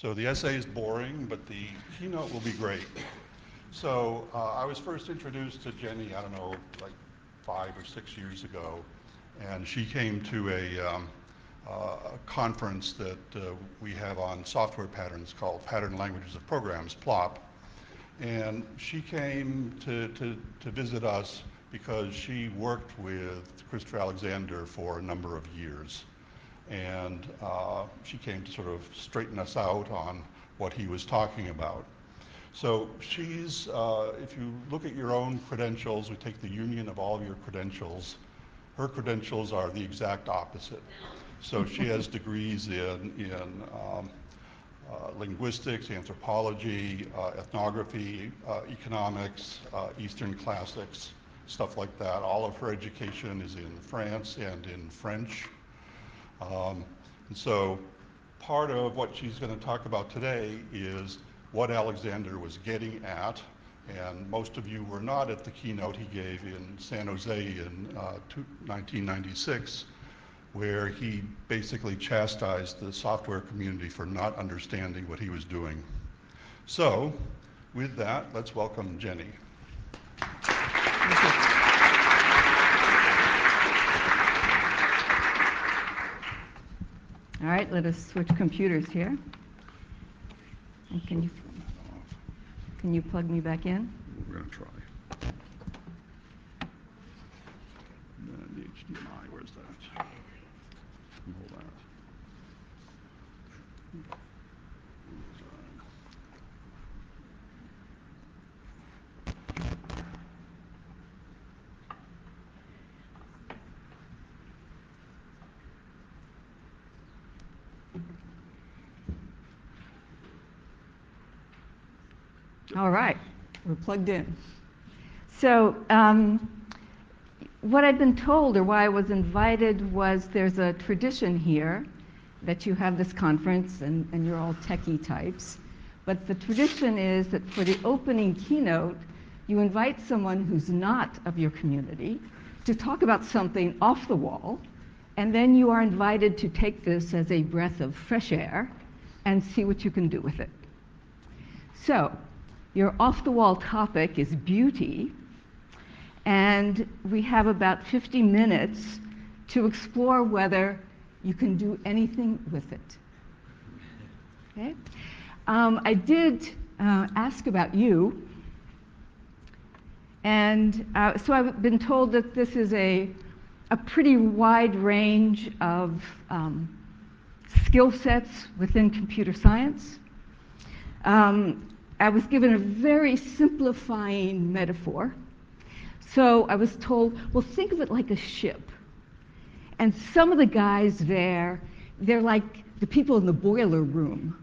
So the essay is boring, but the keynote will be great. So I was first introduced to Jenny, I don't know, like 5 or 6 years ago, and she came to a conference that we have on software patterns called Pattern Languages of Programs, PLOP. And she came to visit us because she worked with Christopher Alexander for a number of years. And she came to sort of straighten us out on what he was talking about. So she's, if you look at your own credentials, we take the union of all of your credentials, her credentials are the exact opposite. So she has degrees in linguistics, anthropology, ethnography, economics, Eastern classics, stuff like that. All of her education is in France and in French. And so part of what she's going to talk about today is what Alexander was getting at, and most of you were not at the keynote he gave in San Jose in 1996, where he basically chastised the software community for not understanding what he was doing. So, with that, let's welcome Jenny. All right, let us switch computers here. And can you plug me back in? We're going to try. The HDMI, where's that? Hold that. All right, we're plugged in. So what I've been told, or why I was invited, was there's a tradition here that you have this conference and you're all techie types. But the tradition is that for the opening keynote, you invite someone who's not of your community to talk about something off the wall, and then you are invited to take this as a breath of fresh air and see what you can do with it. So, your off-the-wall topic is beauty, and we have about 50 minutes to explore whether you can do anything with it. Okay? I did ask about you, and so I've been told that this is a pretty wide range of skill sets within computer science. I was given a very simplifying metaphor. So I was told, well, think of it like a ship. And some of the guys there, they're like the people in the boiler room.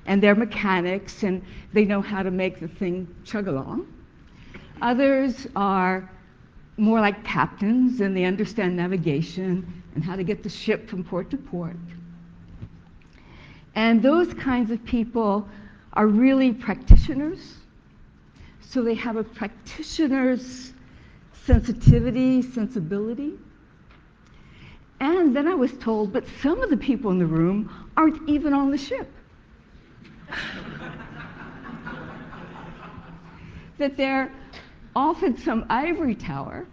And they're mechanics, and they know how to make the thing chug along. Others are more like captains, and they understand navigation and how to get the ship from port to port. And those kinds of people are really practitioners. So they have a practitioner's sensitivity, sensibility. And then I was told, but some of the people in the room aren't even on the ship. That they're off in some ivory tower,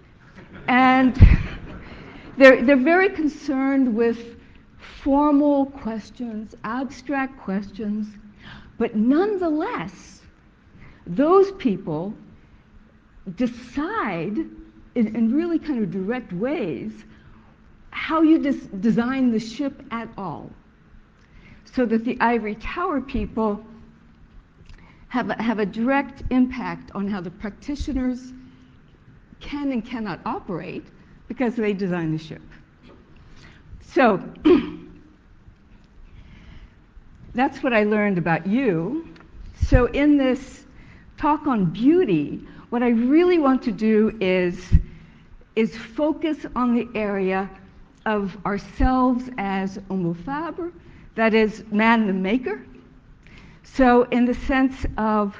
and they're very concerned with formal questions, abstract questions, but nonetheless, those people decide in really kind of direct ways how you design the ship at all. So that the ivory tower people have a direct impact on how the practitioners can and cannot operate because they design the ship. So that's what I learned about you. So in this talk on beauty, what I really want to do is focus on the area of ourselves as homo faber, that is, man the maker. So in the sense of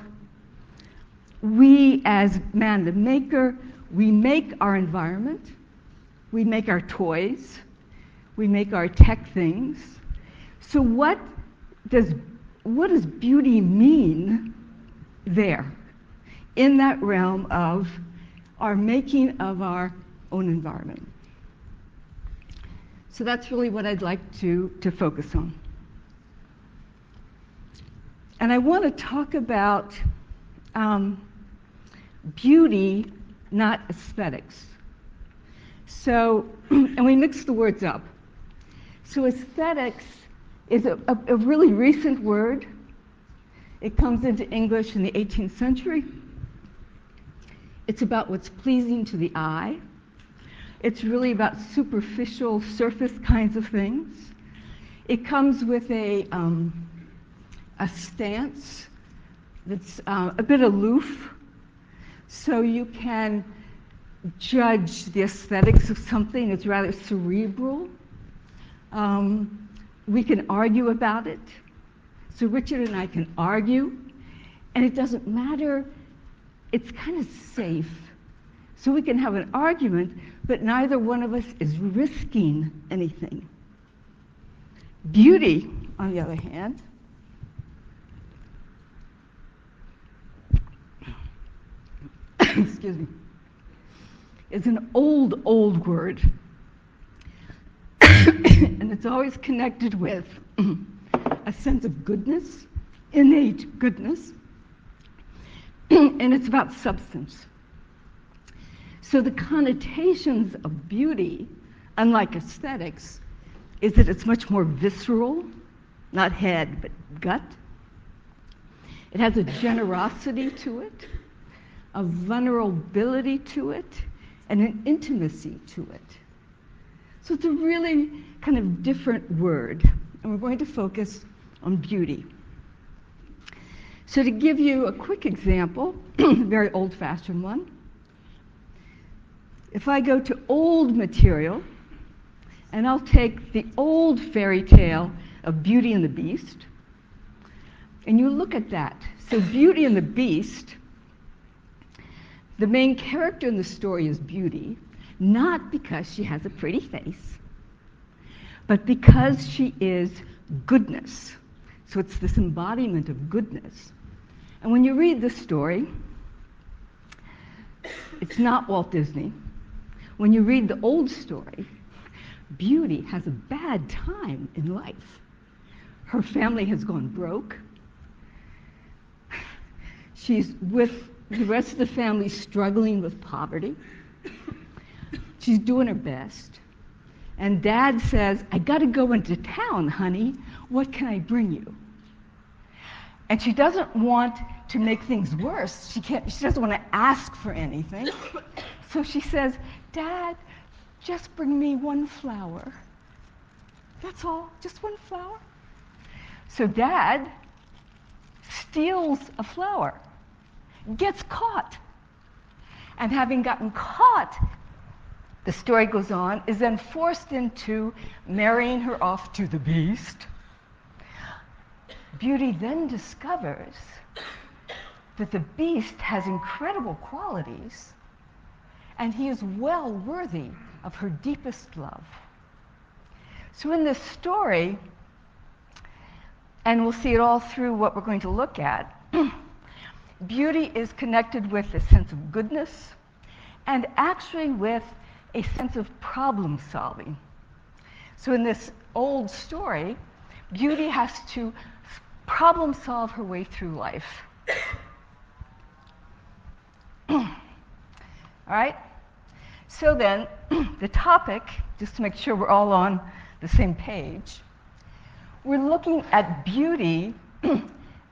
we as man the maker, we make our environment, we make our toys, we make our tech things. So what what does beauty mean there, in that realm of our making of our own environment? So that's really what I'd like to focus on. And I want to talk about beauty, not aesthetics. So, and we mix the words up. So aesthetics is a really recent word. It comes into English in the 18th century. It's about what's pleasing to the eye. It's really about superficial, surface kinds of things. It comes with a stance that's a bit aloof, so you can judge the aesthetics of something. It's rather cerebral. We can argue about it. So Richard and I can argue, and it doesn't matter. It's kind of safe. So we can have an argument, but neither one of us is risking anything. Beauty, on the other hand, excuse me, is an old word. And it's always connected with a sense of goodness, innate goodness, and it's about substance. So the connotations of beauty, unlike aesthetics, is that it's much more visceral, not head, but gut. It has a generosity to it, a vulnerability to it, and an intimacy to it. So it's a really kind of different word, and we're going to focus on beauty. So to give you a quick example, a very old-fashioned one, if I go to old material, and I'll take the old fairy tale of Beauty and the Beast, and you look at that. So Beauty and the Beast, the main character in the story is Beauty, not because she has a pretty face, but because she is goodness. So it's this embodiment of goodness. And when you read this story, it's not Walt Disney. When you read the old story, Beauty has a bad time in life. Her family has gone broke. She's with the rest of the family struggling with poverty. She's doing her best. And Dad says, I got to go into town, honey. What can I bring you? And she doesn't want to make things worse. She doesn't want to ask for anything. So she says, Dad, just bring me one flower. That's all, just one flower. So Dad steals a flower, gets caught. And having gotten caught, the story goes on, is then forced into marrying her off to the Beast. Beauty then discovers that the Beast has incredible qualities, and he is well worthy of her deepest love. So in this story, and we'll see it all through what we're going to look at, Beauty is connected with a sense of goodness and actually with a sense of problem solving. So in this old story, Beauty has to problem solve her way through life. All right? So then, the topic, just to make sure we're all on the same page, we're looking at beauty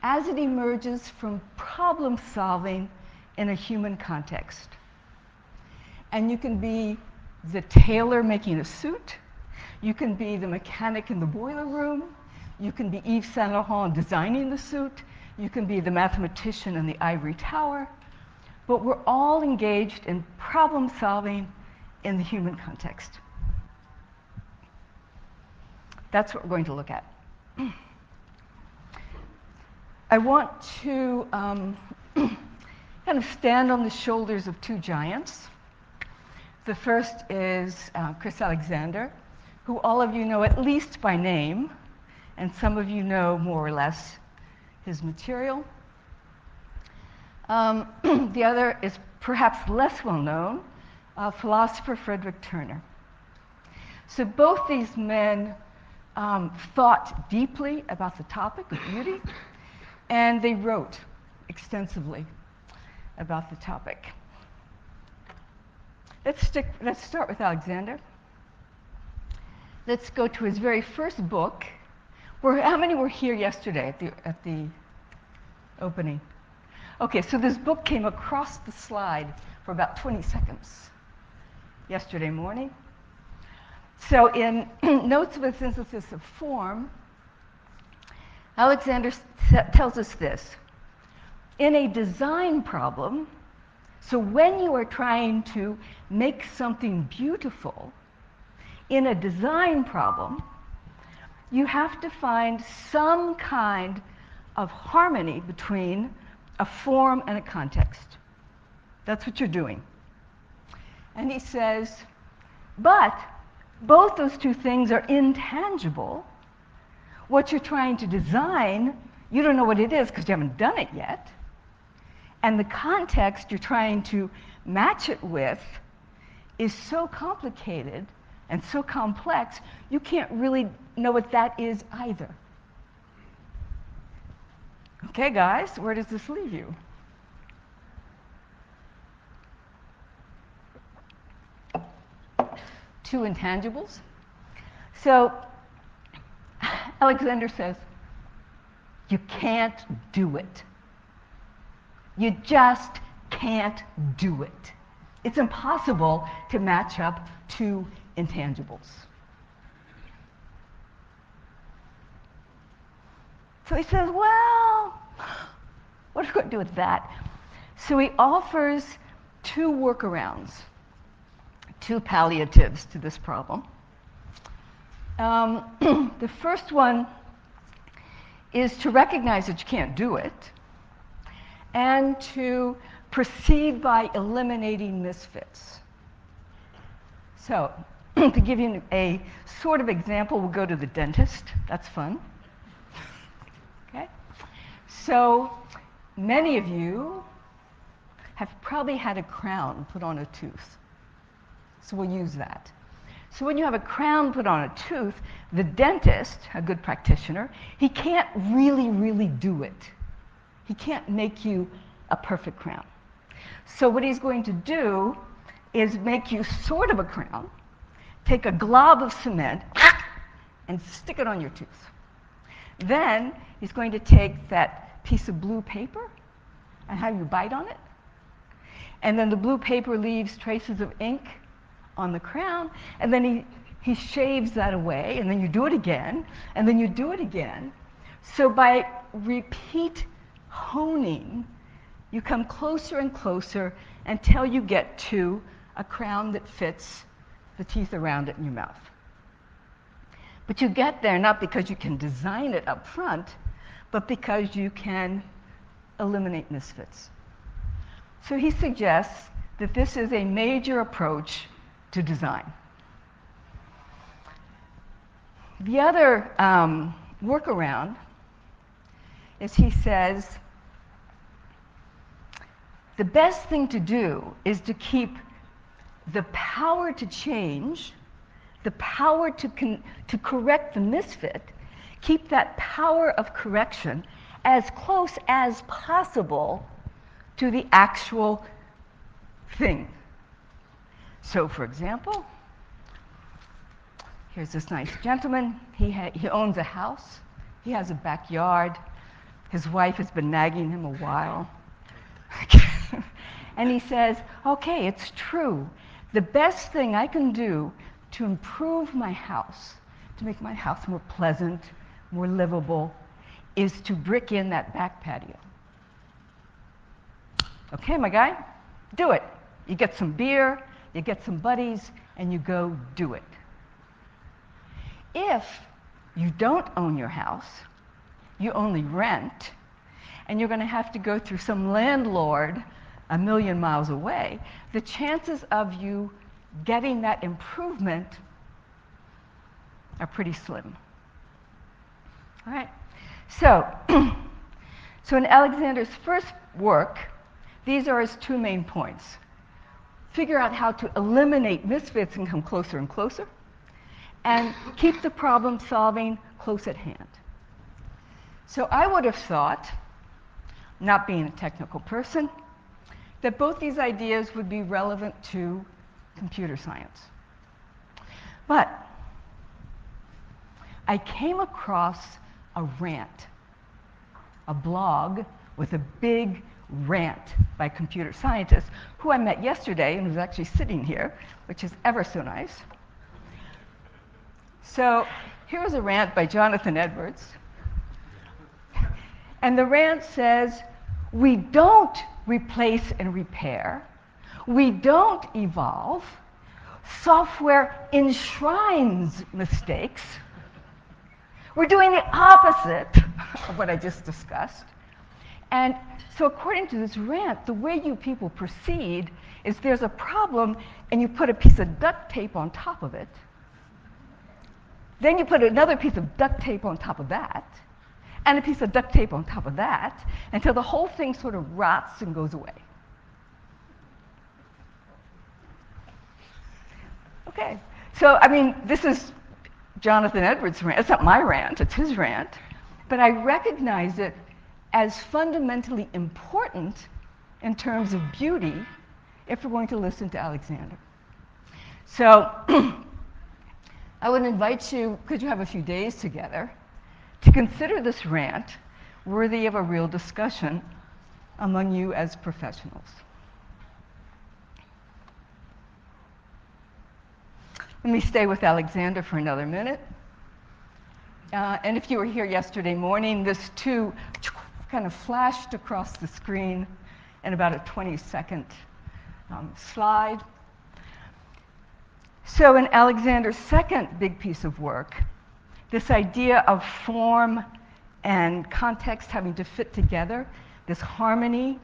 as it emerges from problem solving in a human context. And you can be the tailor making a suit, you can be the mechanic in the boiler room, you can be Yves Saint Laurent designing the suit, you can be the mathematician in the ivory tower, but we're all engaged in problem solving in the human context. That's what we're going to look at. I want to kind of stand on the shoulders of two giants. The first is Chris Alexander, who all of you know at least by name, and some of you know more or less his material. The other is perhaps less well known, philosopher Frederick Turner. So both these men thought deeply about the topic of beauty, and they wrote extensively about the topic. Let's start with Alexander. Let's go to his very first book. How many were here yesterday at the opening? Okay, so this book came across the slide for about 20 seconds yesterday morning. So in Notes of a Synthesis of Form, Alexander tells us this. In a design problem, so when you are trying to make something beautiful, in a design problem, you have to find some kind of harmony between a form and a context. That's what you're doing. And he says, but both those two things are intangible. What you're trying to design, you don't know what it is because you haven't done it yet. And the context you're trying to match it with is so complicated and so complex, you can't really know what that is either. Okay, guys, where does this leave you? Two intangibles. So Alexander says, you can't do it. You just can't do it. It's impossible to match up two intangibles. So he says, well, what are we going to do with that? So he offers two workarounds, two palliatives to this problem. The first one is to recognize that you can't do it and to proceed by eliminating misfits. So, to give you a sort of example, we'll go to the dentist. That's fun. Okay? So, many of you have probably had a crown put on a tooth. So we'll use that. So when you have a crown put on a tooth, the dentist, a good practitioner, he can't really do it. He can't make you a perfect crown. So what he's going to do is make you sort of a crown, take a glob of cement, and stick it on your tooth. Then he's going to take that piece of blue paper and have you bite on it. And then the blue paper leaves traces of ink on the crown, and then he shaves that away, and then you do it again, and then you do it again. So by repeat honing, you come closer and closer until you get to a crown that fits the teeth around it in your mouth. But you get there not because you can design it up front, but because you can eliminate misfits. So he suggests that this is a major approach to design. The other workaround is he says the best thing to do is to keep the power to change, the power to correct the misfit, keep that power of correction as close as possible to the actual thing. So, for example, here's this nice gentleman. He owns a house. He has a backyard. His wife has been nagging him a while. And he says, okay, it's true. The best thing I can do to improve my house, to make my house more pleasant, more livable, is to brick in that back patio. Okay, my guy, do it. You get some beer, you get some buddies, and you go do it. If you don't own your house, you only rent, and you're going to have to go through some landlord a million miles away, the chances of you getting that improvement are pretty slim. All right. So, so in Alexander's first work, these are his two main points. Figure out how to eliminate misfits and come closer and closer, and keep the problem solving close at hand. So I would have thought, not being a technical person, that both these ideas would be relevant to computer science. But I came across a rant, a blog with a big rant by computer scientists who I met yesterday and who's actually sitting here, which is ever so nice. So here's a rant by Jonathan Edwards. And the rant says, we don't replace and repair. We don't evolve. Software enshrines mistakes. We're doing the opposite of what I just discussed. And so according to this rant, the way you people proceed is there's a problem and you put a piece of duct tape on top of it. Then you put another piece of duct tape on top of that, and a piece of duct tape on top of that, until the whole thing sort of rots and goes away. Okay, so I mean, this is Jonathan Edwards' rant. It's not my rant, it's his rant. But I recognize it as fundamentally important in terms of beauty if we're going to listen to Alexander. So I would invite you, because you have a few days together, to consider this rant worthy of a real discussion among you as professionals. Let me stay with Alexander for another minute. And if you were here yesterday morning, this too kind of flashed across the screen in about a 20-second slide. So in Alexander's second big piece of work, this idea of form and context having to fit together, this harmony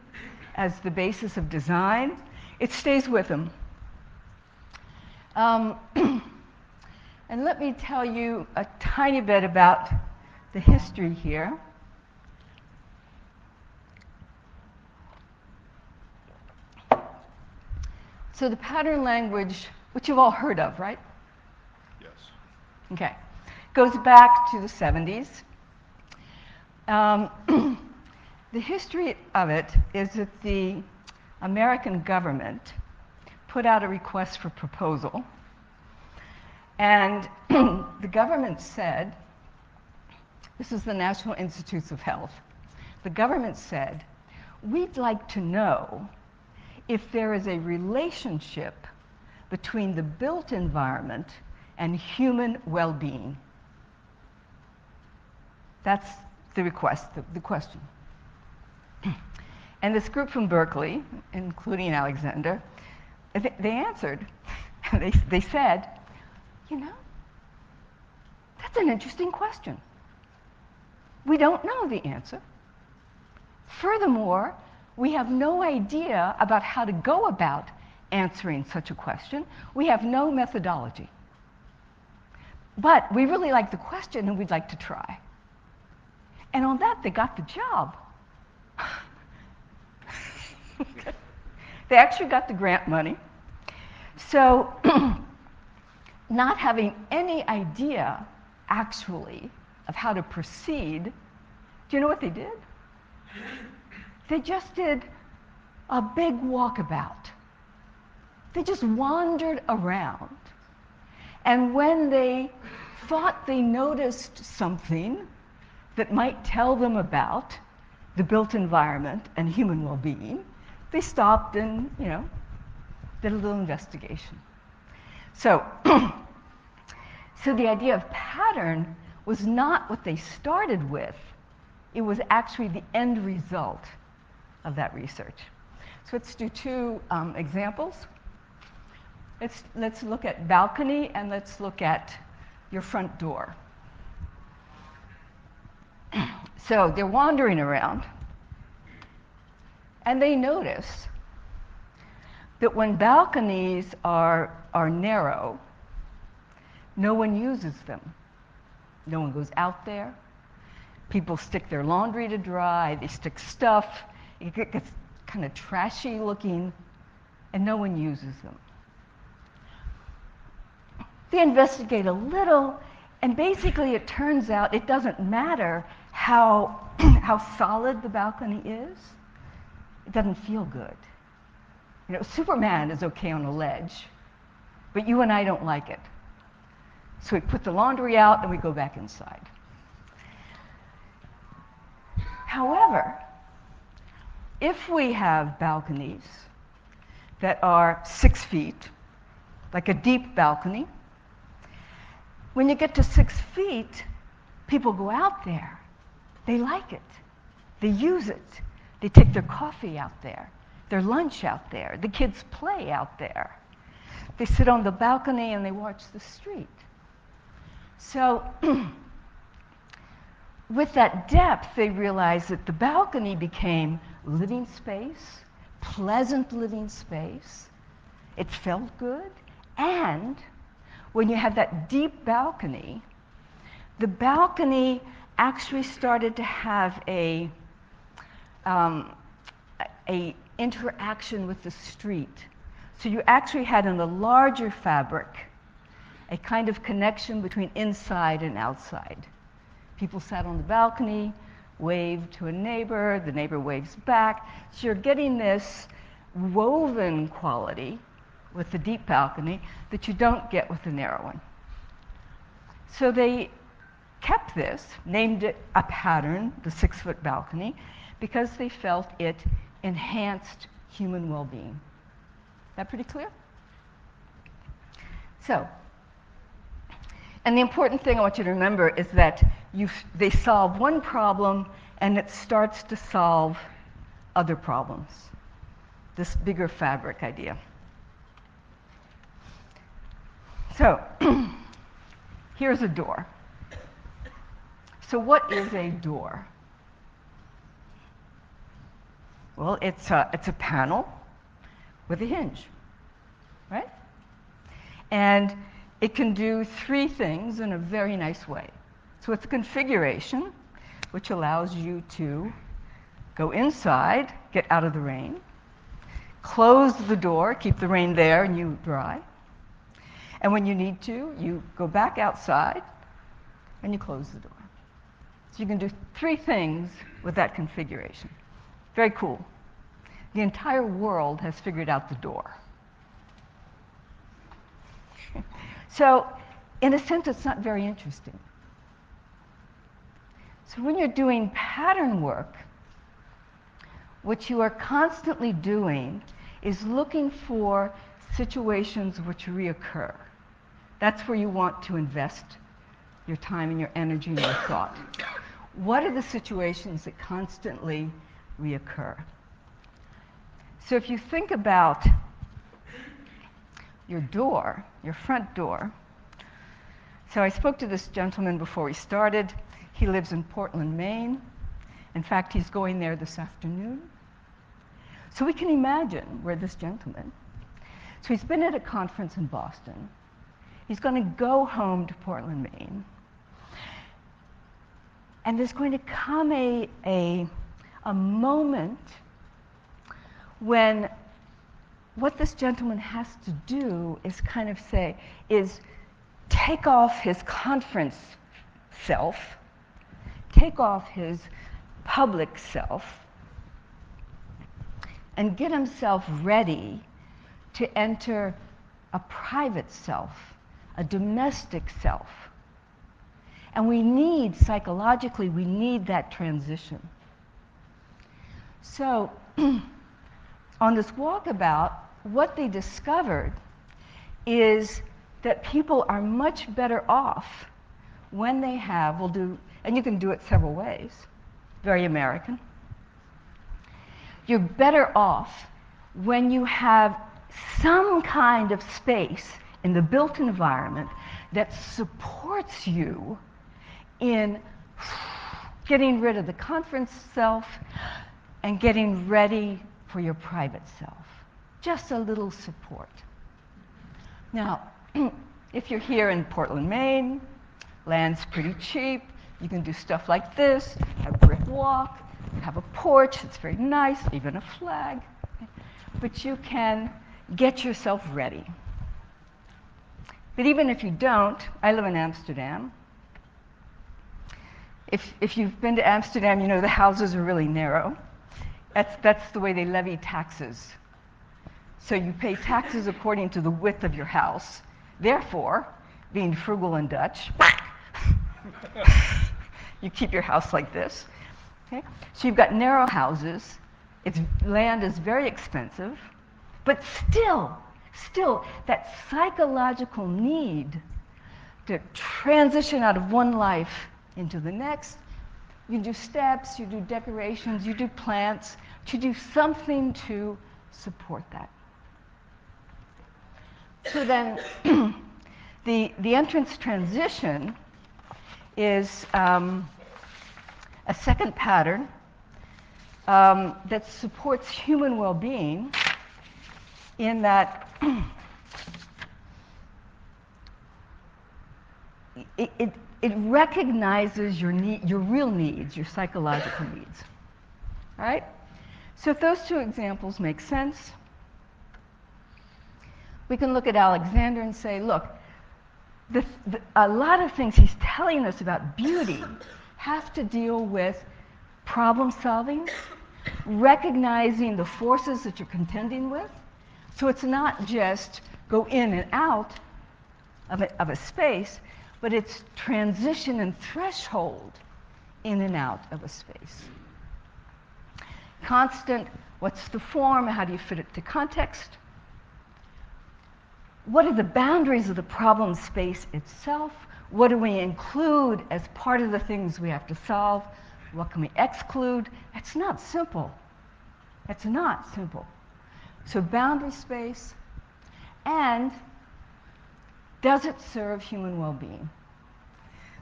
as the basis of design, it stays with him. And let me tell you a tiny bit about the history here. So the pattern language, which you've all heard of, right? Yes. Okay. Goes back to the 70s. The history of it is that the American government put out a request for proposal. And the government said, this is the National Institutes of Health, the government said, we'd like to know if there is a relationship between the built environment and human well-being. That's the request, the question. And this group from Berkeley, including Alexander, they answered. They said, you know, that's an interesting question. We don't know the answer. Furthermore, we have no idea about how to go about answering such a question. We have no methodology. But we really like the question and we'd like to try. And on that, they got the job. They actually got the grant money. So, not having any idea, actually, of how to proceed, do you know what they did? They just did a big walkabout. They just wandered around. And when they thought they noticed something that might tell them about the built environment and human well-being, they stopped and, you know, did a little investigation. So, so the idea of pattern was not what they started with. It was actually the end result of that research. So let's do two examples. Let's look at balcony and let's look at your front door. So they're wandering around and they notice that when balconies are narrow, no one uses them. No one goes out there. People stick their laundry to dry, they stick stuff, it gets kind of trashy looking, and no one uses them. They investigate a little, and basically it turns out it doesn't matter how, how solid the balcony is, it doesn't feel good. You know, Superman is okay on a ledge, but you and I don't like it. So we put the laundry out and we go back inside. However, if we have balconies that are 6 feet, like a deep balcony, when you get to 6 feet, people go out there. They like it. They use it. They take their coffee out there, their lunch out there. The kids play out there. They sit on the balcony and they watch the street. So with that depth, they realized that the balcony became living space, pleasant living space. It felt good. And when you had that deep balcony, the balcony actually started to have a interaction with the street. So you actually had in the larger fabric a kind of connection between inside and outside. People sat on the balcony, waved to a neighbor, the neighbor waves back. So you're getting this woven quality with the deep balcony that you don't get with the narrow one. So they kept this, named it a pattern, the 6-foot balcony, because they felt it enhanced human well-being. Is that pretty clear? So, and the important thing I want you to remember is that they solve one problem and it starts to solve other problems. This bigger fabric idea. So, here's a door. So what is a door? Well, it's a panel with a hinge, right? And it can do 3 things in a very nice way. So it's a configuration which allows you to go inside, get out of the rain, close the door, keep the rain there and you dry. And when you need to, you go back outside and you close the door. So you can do 3 things with that configuration. Very cool. The entire world has figured out the door. So, in a sense, it's not very interesting. So when you're doing pattern work, what you are constantly doing is looking for situations which reoccur. That's where you want to invest your time and your energy and your thought. What are the situations that constantly reoccur? So if you think about your door, your front door. So I spoke to this gentleman before we started. He lives in Portland, Maine. In fact, he's going there this afternoon. So we can imagine where this gentleman, so he's been at a conference in Boston. He's going to go home to Portland, Maine. And there's going to come a moment when what this gentleman has to do is kind of take off his conference self, take off his public self, and get himself ready to enter a private self, a domestic self. And we need, psychologically, we need that transition. So, on this walkabout, what they discovered is that people are much better off when they have, and you can do it several ways, very American. You're better off when you have some kind of space in the built environment that supports you in getting rid of the conference self and getting ready for your private self. Just a little support. Now, if you're here in Portland, Maine, land's pretty cheap, You can do stuff like this, a brick walk, have a porch, it's very nice, even a flag. But you can get yourself ready. But even if you don't, I live in Amsterdam. If you've been to Amsterdam, you know the houses are really narrow. That's the way they levy taxes. So you pay taxes according to the width of your house. Therefore, being frugal and Dutch, you keep your house like this. Okay? So you've got narrow houses. Land is very expensive. But still, that psychological need to transition out of one life into the next, you do steps, you do decorations, you do plants, you do something to support that. So then, the entrance transition is a second pattern that supports human well-being in that it recognizes your real needs, your psychological needs. All right? So if those two examples make sense, we can look at Alexander and say, look, a lot of things he's telling us about beauty have to deal with problem solving, recognizing the forces that you're contending with. So it's not just go in and out of a space, but it's transition and threshold in and out of a space. Constant, what's the form? How do you fit it to context? What are the boundaries of the problem space itself? What do we include as part of the things we have to solve? What can we exclude? It's not simple. It's not simple. So boundary space, and does it serve human well-being?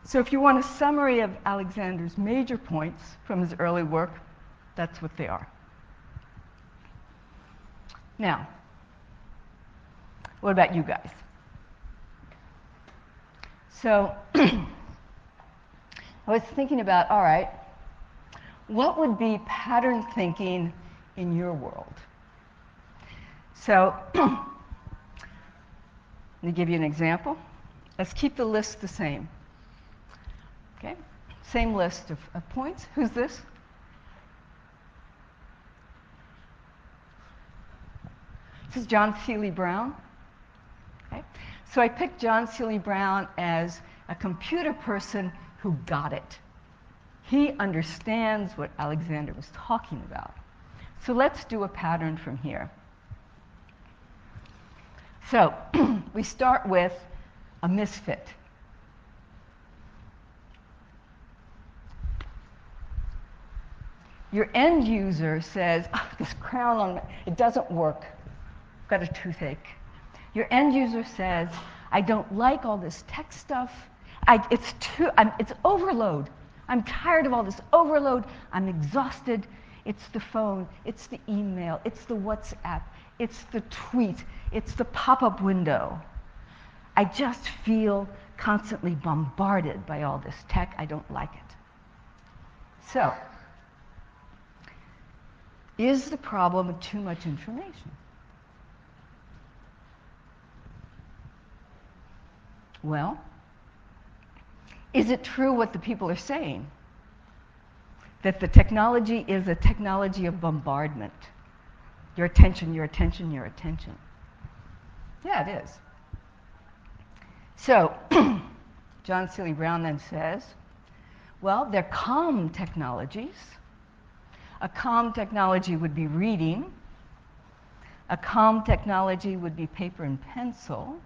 So if you want a summary of Alexander's major points from his early work, that's what they are. Now, what about you guys? So I was thinking about, all right, what would be pattern thinking in your world? So let me give you an example. Let's keep the list the same. Okay? Same list of points. Who's this? This is John Seely Brown. Okay? So I picked John Seely Brown as a computer person who got it. He understands what Alexander was talking about. So let's do a pattern from here. So we start with a misfit. Your end user says, oh, this crown on it doesn't work. I've got a toothache. Your end user says, I don't like all this tech stuff. It's overload. I'm tired of all this overload. I'm exhausted. It's the phone. It's the email. It's the WhatsApp. It's the tweet. It's the pop-up window. I just feel constantly bombarded by all this tech. I don't like it. So, is the problem too much information? Well, is it true what the people are saying? That the technology is a technology of bombardment. Your attention, your attention, your attention. Yeah, it is. So, John Seely Brown then says, well, they're calm technologies. A calm technology would be reading. A calm technology would be paper and pencil.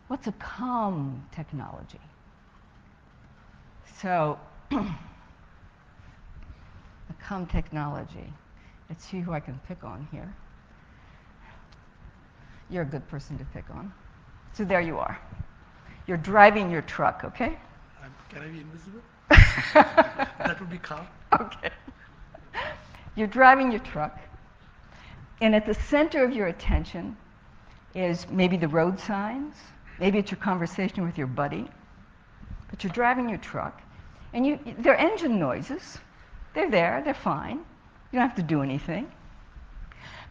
What's a calm technology? So, a calm technology. Let's see who I can pick on here. You're a good person to pick on. So there you are. You're driving your truck, okay? Can I be invisible? That would be calm. Okay. You're driving your truck, and at the center of your attention is maybe the road signs, maybe it's your conversation with your buddy, but you're driving your truck, and there are engine noises. They're there, they're fine. You don't have to do anything.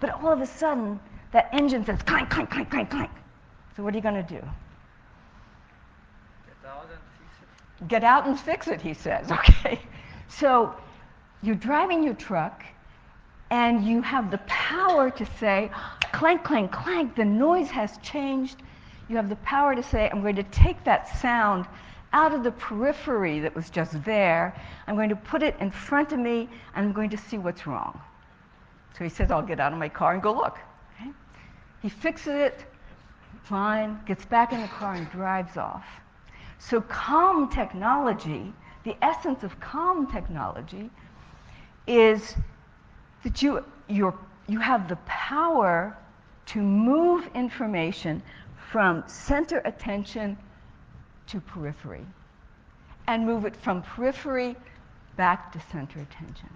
But all of a sudden, that engine says clank, clank, clank, clank, clank. So what are you going to do? Get out and fix it. Get out and fix it, he says. Okay. So you're driving your truck, and you have the power to say, clank, clank, clank, the noise has changed. You have the power to say, I'm going to take that sound out of the periphery that was just there. I'm going to put it in front of me, and I'm going to see what's wrong. So he says, I'll get out of my car and go look. Okay? He fixes it, fine, gets back in the car and drives off. So calm technology, the essence of calm technology, is that you have the power to move information from center attention to periphery, and move it from periphery back to center attention.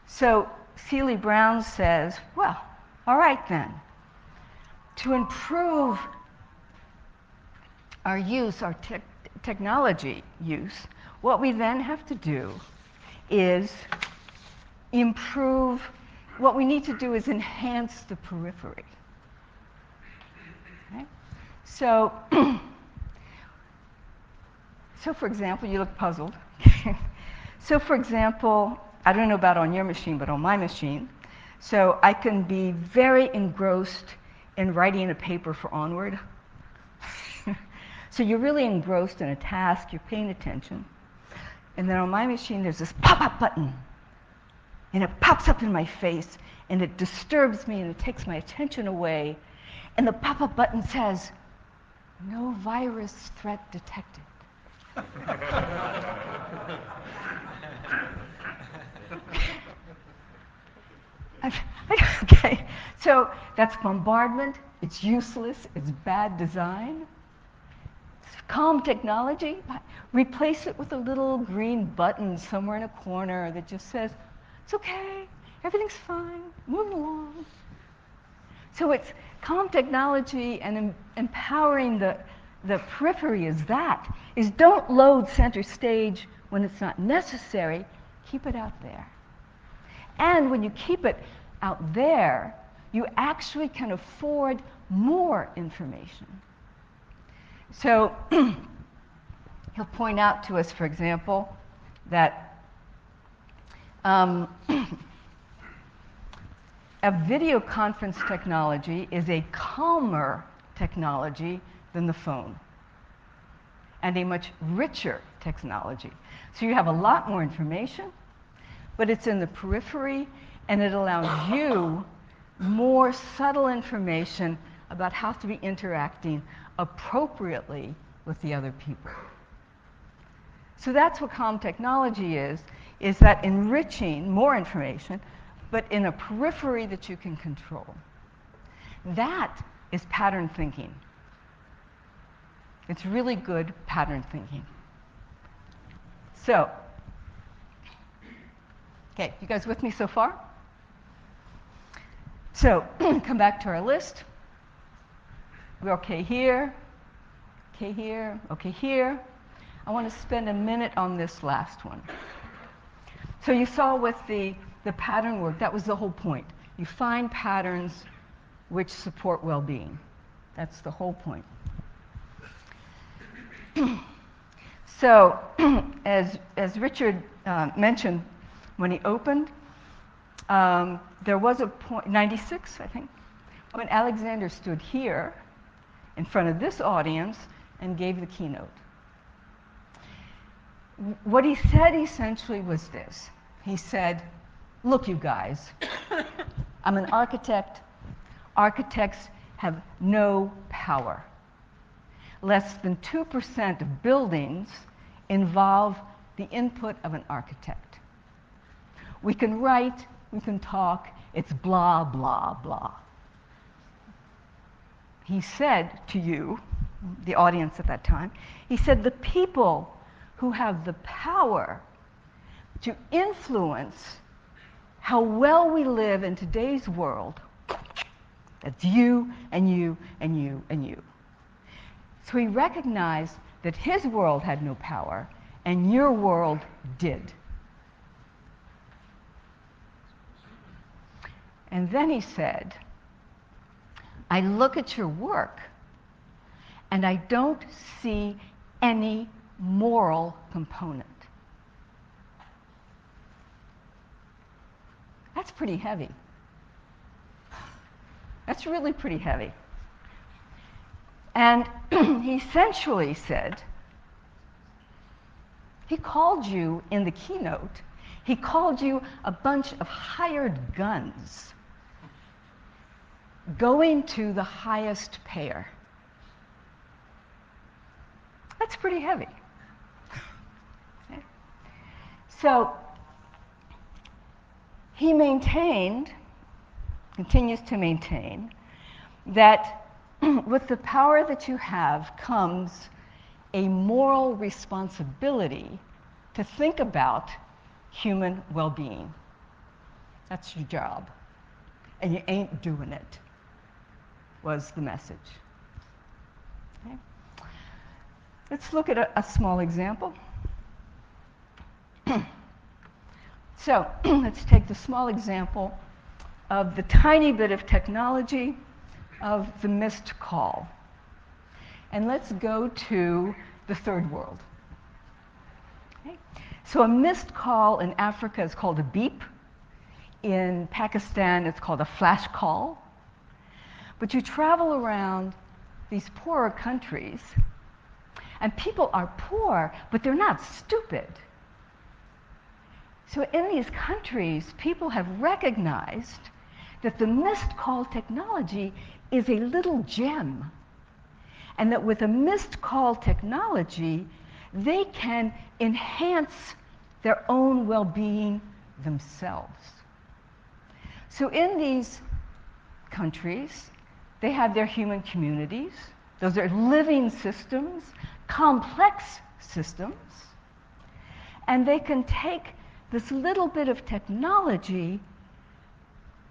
So Seeley Brown says, well, all right then, to improve our use, our technology use, what we then have to do is improve, what we need to do is enhance the periphery. Okay? So, for example, you look puzzled. So for example, I don't know about on your machine, but on my machine, so I can be very engrossed in writing a paper for Onward. So you're really engrossed in a task, you're paying attention. And then on my machine, there's this pop-up button. And it pops up in my face, and it disturbs me, and it takes my attention away. And the pop-up button says, no virus threat detected. Okay, so that's bombardment, it's useless, it's bad design. Calm technology, replace it with a little green button somewhere in a corner that just says, it's okay, everything's fine, move along. So it's calm technology and empowering the periphery is don't load center stage when it's not necessary, keep it out there. And when you keep it out there, you actually can afford more information. So he'll point out to us, for example, that a video conference technology is a calmer technology than the phone, and a much richer technology. So you have a lot more information, but it's in the periphery, and it allows you more subtle information about how to be interacting appropriately with the other people. So that's what calm technology is that enriching more information, but in a periphery that you can control. That is pattern thinking. It's really good pattern thinking. So, okay, you guys with me so far? So, come back to our list. We're okay here, okay here, okay here. I want to spend a minute on this last one. So you saw with the pattern work, that was the whole point. You find patterns which support well-being. That's the whole point. So, as Richard mentioned when he opened, there was a point, 96, I think, when Alexander stood here in front of this audience and gave the keynote. What he said essentially was this. He said, look, you guys, I'm an architect. Architects have no power. Less than 2% of buildings involve the input of an architect. We can write, we can talk, it's blah, blah, blah. He said to you, the audience at that time, he said the people who have the power to influence how well we live in today's world, that's you and you and you and you. So he recognized that his world had no power and your world did. And then he said, I look at your work and I don't see any moral component. That's pretty heavy. That's really pretty heavy. And he essentially said, he called you in the keynote, he called you a bunch of hired guns going to the highest payer. That's pretty heavy. Okay. So he maintained, continues to maintain, that with the power that you have comes a moral responsibility to think about human well-being. That's your job. And you ain't doing it, was the message. Okay. Let's look at a small example. So let's take the small example of the tiny bit of technology of the missed call. And let's go to the third world. Okay. So a missed call in Africa is called a beep. In Pakistan, it's called a flash call. But you travel around these poorer countries, and people are poor, but they're not stupid. So in these countries, people have recognized that the missed call technology is a little gem, and that with a missed call technology, they can enhance their own well-being themselves. So in these countries, they have their human communities. Those are living systems, complex systems, and they can take this little bit of technology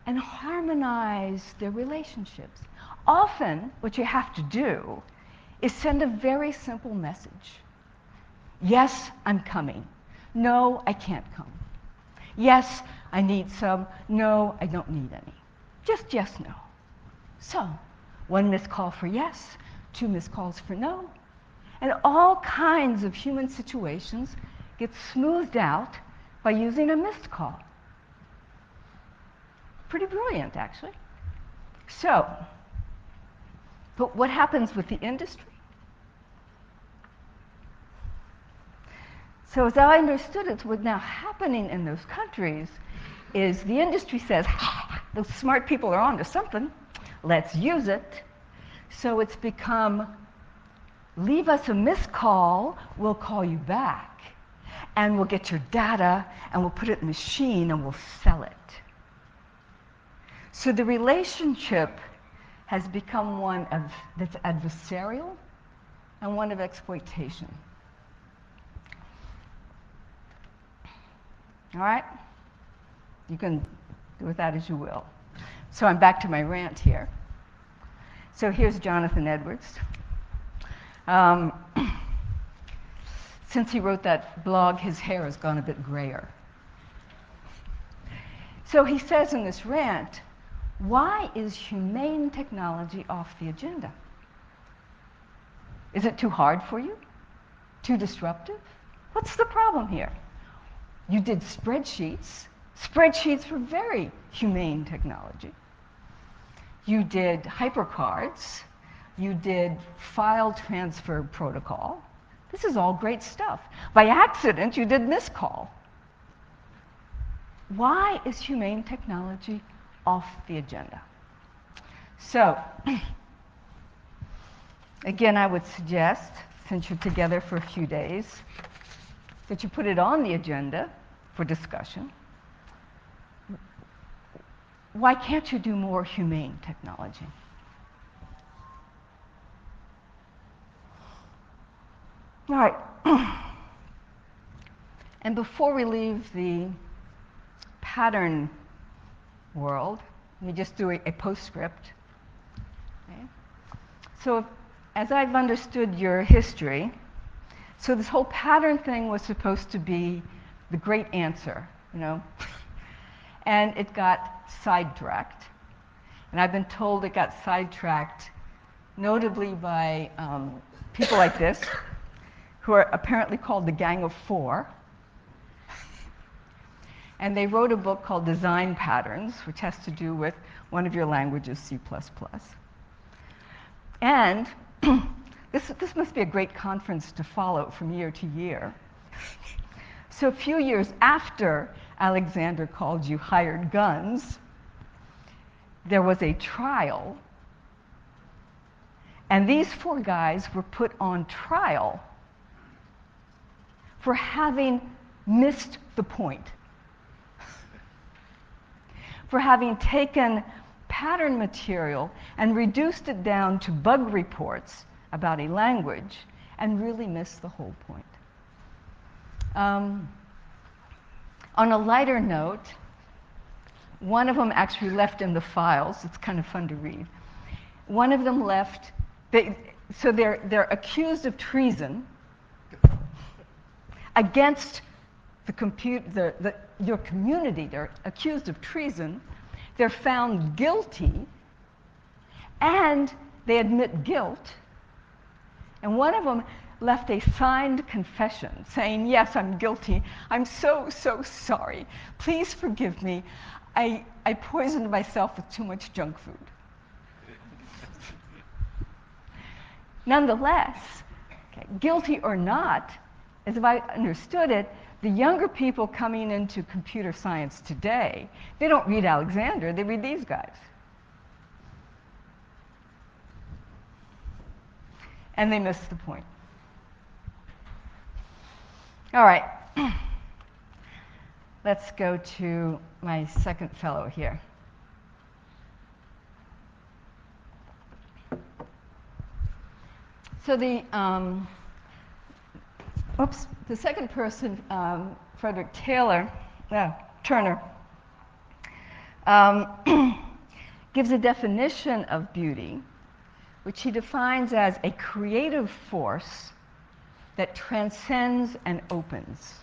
and harmonize their relationships. Often, what you have to do is send a very simple message. Yes, I'm coming. No, I can't come. Yes, I need some. No, I don't need any. Just yes, no. So, 1 missed call for yes, 2 missed calls for no. And all kinds of human situations get smoothed out by using a missed call. Pretty brilliant, actually. So, but what happens with the industry? So as I understood it, what's now happening in those countries is the industry says, those smart people are onto something, let's use it. So it's become, leave us a missed call, we'll call you back, and we'll get your data, and we'll put it in a machine, and we'll sell it. So the relationship has become one that's adversarial and one of exploitation. All right? You can do with that as you will. So I'm back to my rant here. So here's Jonathan Edwards. Since he wrote that blog, his hair has gone a bit grayer. So he says in this rant, why is humane technology off the agenda? Is it too hard for you? Too disruptive? What's the problem here? You did spreadsheets. Spreadsheets were very humane technology. You did hypercards. You did file transfer protocol. This is all great stuff. By accident, you did miscall. Why is humane technology off the agenda? So, again, I would suggest, since you're together for a few days, that you put it on the agenda for discussion. Why can't you do more humane technology? All right. And before we leave the pattern world, let me just do a postscript. Okay? So as I've understood your history, so this whole pattern thing was supposed to be the great answer, you know? And it got sidetracked. And I've been told it got sidetracked notably by people like this, who are apparently called the Gang of Four. And they wrote a book called Design Patterns, which has to do with one of your languages, C++. And this must be a great conference to follow from year to year. So a few years after Alexander called you hired guns, there was a trial. And these four guys were put on trial for having missed the point, for having taken pattern material and reduced it down to bug reports about a language and really missed the whole point. On a lighter note, one of them actually left in the files. It's kind of fun to read. One of them left. So they're accused of treason against your community. They're accused of treason. They're found guilty, and they admit guilt. And one of them left a signed confession saying, "Yes, I'm guilty. I'm so, so sorry. Please forgive me. I poisoned myself with too much junk food." Nonetheless, okay, guilty or not, as if I understood it, the younger people coming into computer science today, they don't read Alexander, they read these guys. And they miss the point. All right. Let's go to my second fellow here. So the second person, Frederick Turner, gives a definition of beauty, which he defines as a creative force that transcends and opens.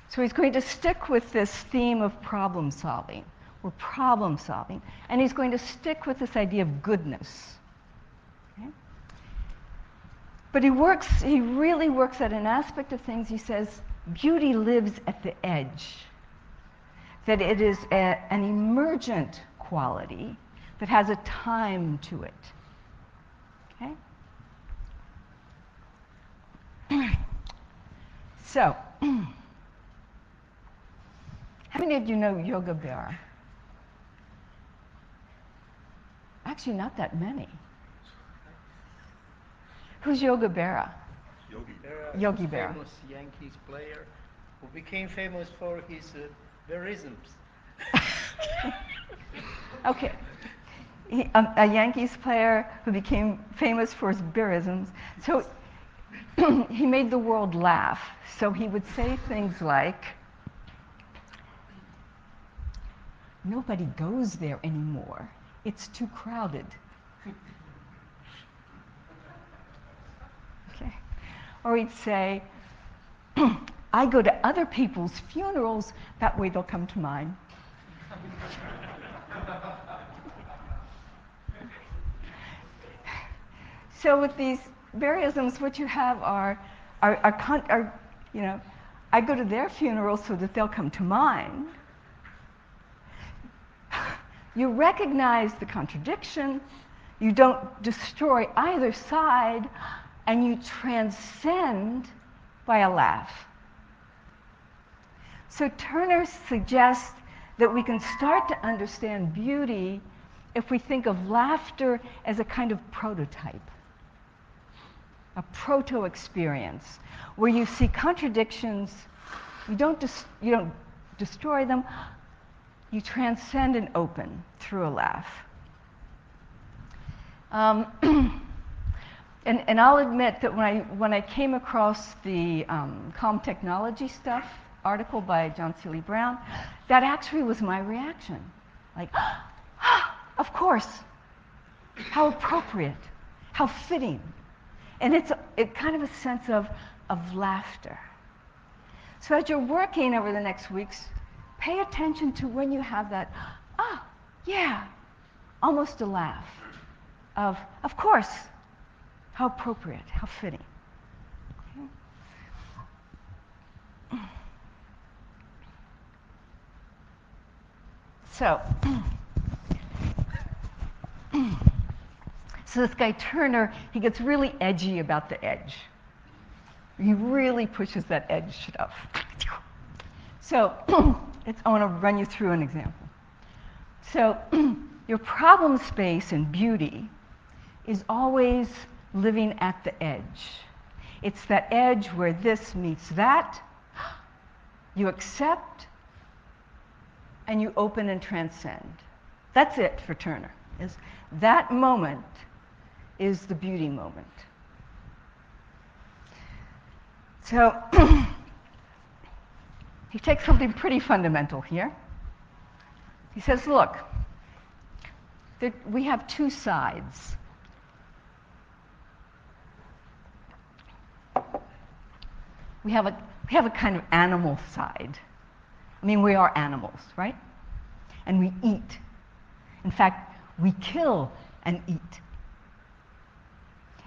So he's going to stick with this theme of problem solving. We're problem solving. And he's going to stick with this idea of goodness. Okay? But he really works at an aspect of things. He says beauty lives at the edge, that it is an emergent quality that has a time to it. Okay? So, how many of you know Yogi Berra? Actually, not that many. Who's Yogi Berra? Yogi Berra. Famous Yankees player who became famous for his verisms. Okay. A Yankees player who became famous for his verisms. So he made the world laugh. So he would say things like, "Nobody goes there anymore. It's too crowded." Okay. Or he'd say, "I go to other people's funerals, that way they'll come to mine." So with these verisms, what you have are you know, I go to their funerals so that they'll come to mine. You recognize the contradiction, you don't destroy either side, and you transcend by a laugh. So Turner suggests that we can start to understand beauty if we think of laughter as a kind of prototype, a proto-experience, where you see contradictions, you don't destroy them, you transcend and open through a laugh. And I'll admit that when I came across the Calm Technology stuff article by John Seeley Brown, that actually was my reaction. Like, of course, how appropriate. How fitting. And it's kind of a sense of laughter. So as you're working over the next weeks, pay attention to when you have that, yeah, almost a laugh of course, how appropriate, how fitting. Okay. So this guy Turner, he gets really edgy about the edge. He really pushes that edge stuff. So I want to run you through an example. So your problem space in beauty is always living at the edge. It's that edge where this meets that, you accept, and you open and transcend. That's it for Turner. Is that moment is the beauty moment. So he takes something pretty fundamental here. He says, look, we have two sides. We have a kind of animal side. I mean, we are animals, right? And we eat. In fact, we kill and eat.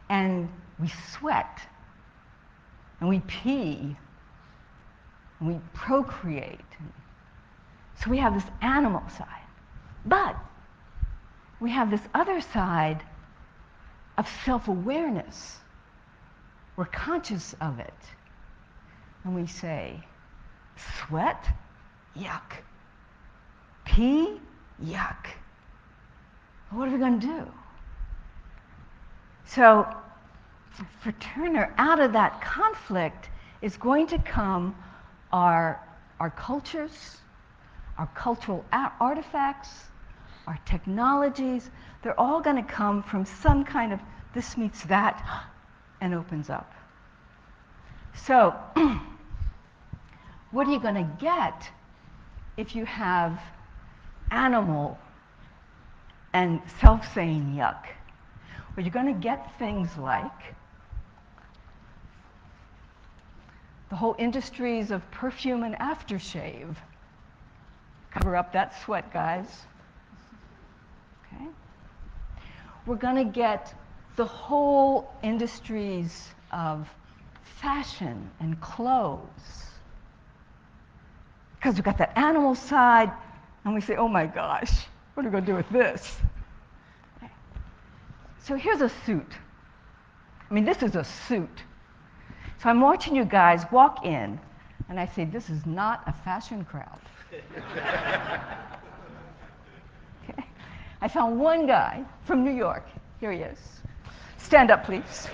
And we sweat. And we pee. And we procreate. So we have this animal side. But we have this other side of self-awareness. We're conscious of it. And we say, sweat? Yuck. Pee? Yuck. What are we going to do? So for Turner, out of that conflict is going to come our cultures, our cultural artifacts, our technologies. They're all going to come from some kind of this meets that and opens up. So what are you going to get if you have animal and self-saying yuck? Well, you're going to get things like the whole industries of perfume and aftershave. Cover up that sweat, guys. Okay? We're going to get the whole industries of fashion and clothes. Because we've got that animal side, and we say, oh my gosh, what are we going to do with this? Okay. So here's a suit. I mean, this is a suit. So I'm watching you guys walk in, and I say, this is not a fashion crowd. Okay. I found one guy from New York. Here he is. Stand up, please.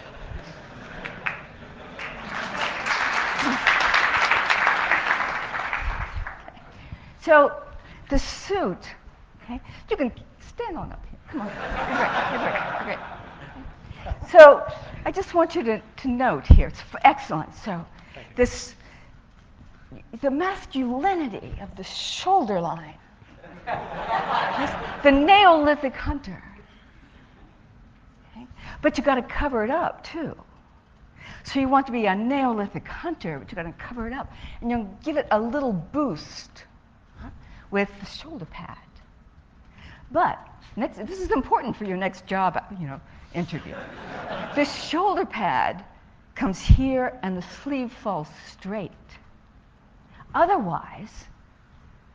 So the suit, okay, you can stand on up here. Come on. You're great. So I just want you to note here, it's excellent. So the masculinity of the shoulder line, the Neolithic hunter. Okay? But you got to cover it up too. So you want to be a Neolithic hunter, but you got to cover it up, and you'll give it a little boost with the shoulder pad. But this is important for your next job, interview. This shoulder pad comes here, and the sleeve falls straight. Otherwise,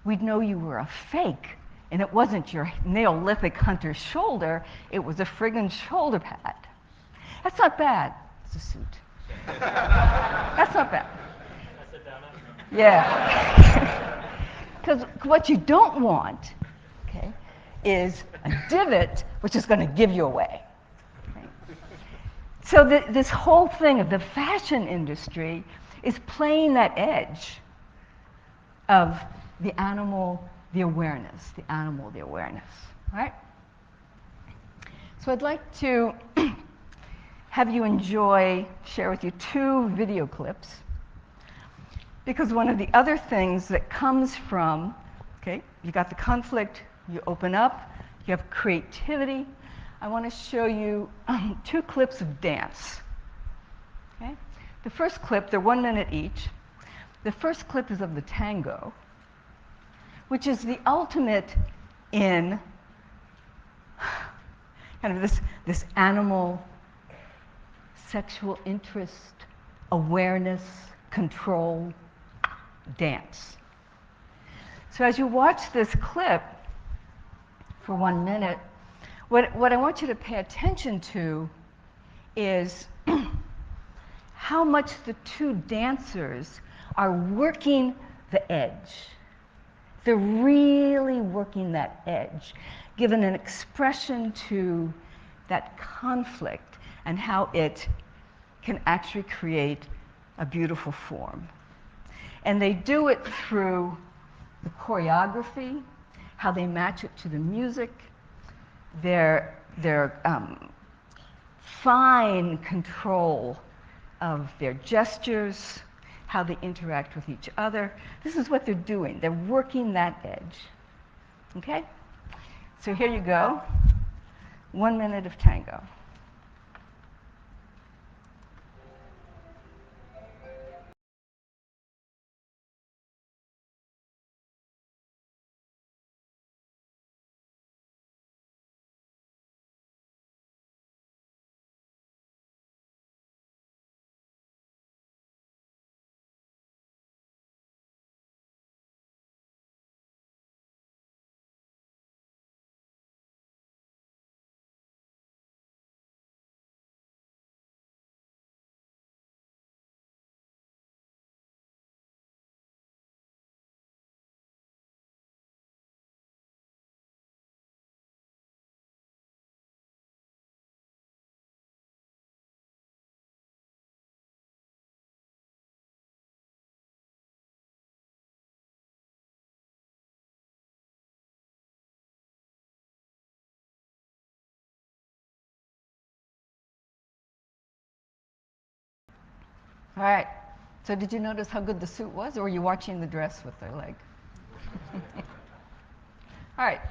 we'd know you were a fake, and it wasn't your Neolithic hunter's shoulder, it was a friggin' shoulder pad. That's not bad. It's a suit. That's not bad. Yeah. Because what you don't want, okay, is a divot which is going to give you away. Okay? So this whole thing of the fashion industry is playing that edge of the animal, the awareness, right? So I'd like to have you share with you 2 video clips. Because one of the other things that comes from, okay, you got the conflict, you open up, you have creativity. I want to show you two clips of dance. Okay? The first clip, they're 1 minute each. The first clip is of the tango, which is the ultimate in kind of this animal sexual interest, awareness, control, dance. So as you watch this clip for 1 minute, what I want you to pay attention to is how much the two dancers are working the edge. They're really working that edge, giving an expression to that conflict and how it can actually create a beautiful form. And they do it through the choreography, how they match it to the music, their fine control of their gestures, how they interact with each other. This is what they're doing. They're working that edge. Okay? So here you go. 1 minute of tango. All right. So did you notice how good the suit was, or were you watching the dress with their leg? All right.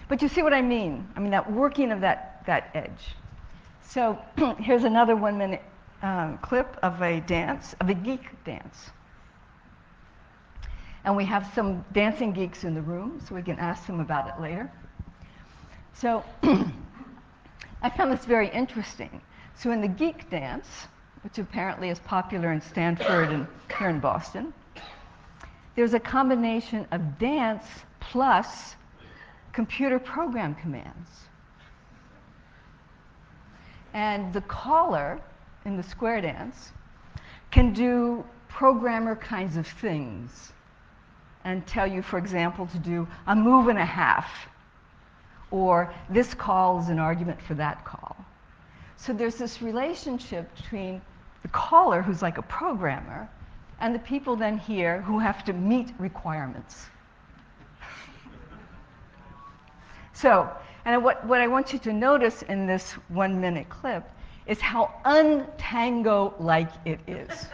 But you see what I mean? I mean, that working of that edge. So here's another 1 minute clip of a dance, of a geek dance. And we have some dancing geeks in the room, so we can ask them about it later. So I found this very interesting. So in the geek dance, which apparently is popular in Stanford and here in Boston, there's a combination of dance plus computer program commands. And the caller in the square dance can do programmer kinds of things and tell you, for example, to do a move and a half, or this call is an argument for that call. So there's this relationship between the caller, who's like a programmer, and the people then here who have to meet requirements. So, and what I want you to notice in this 1 minute clip is how un-tango-like it is.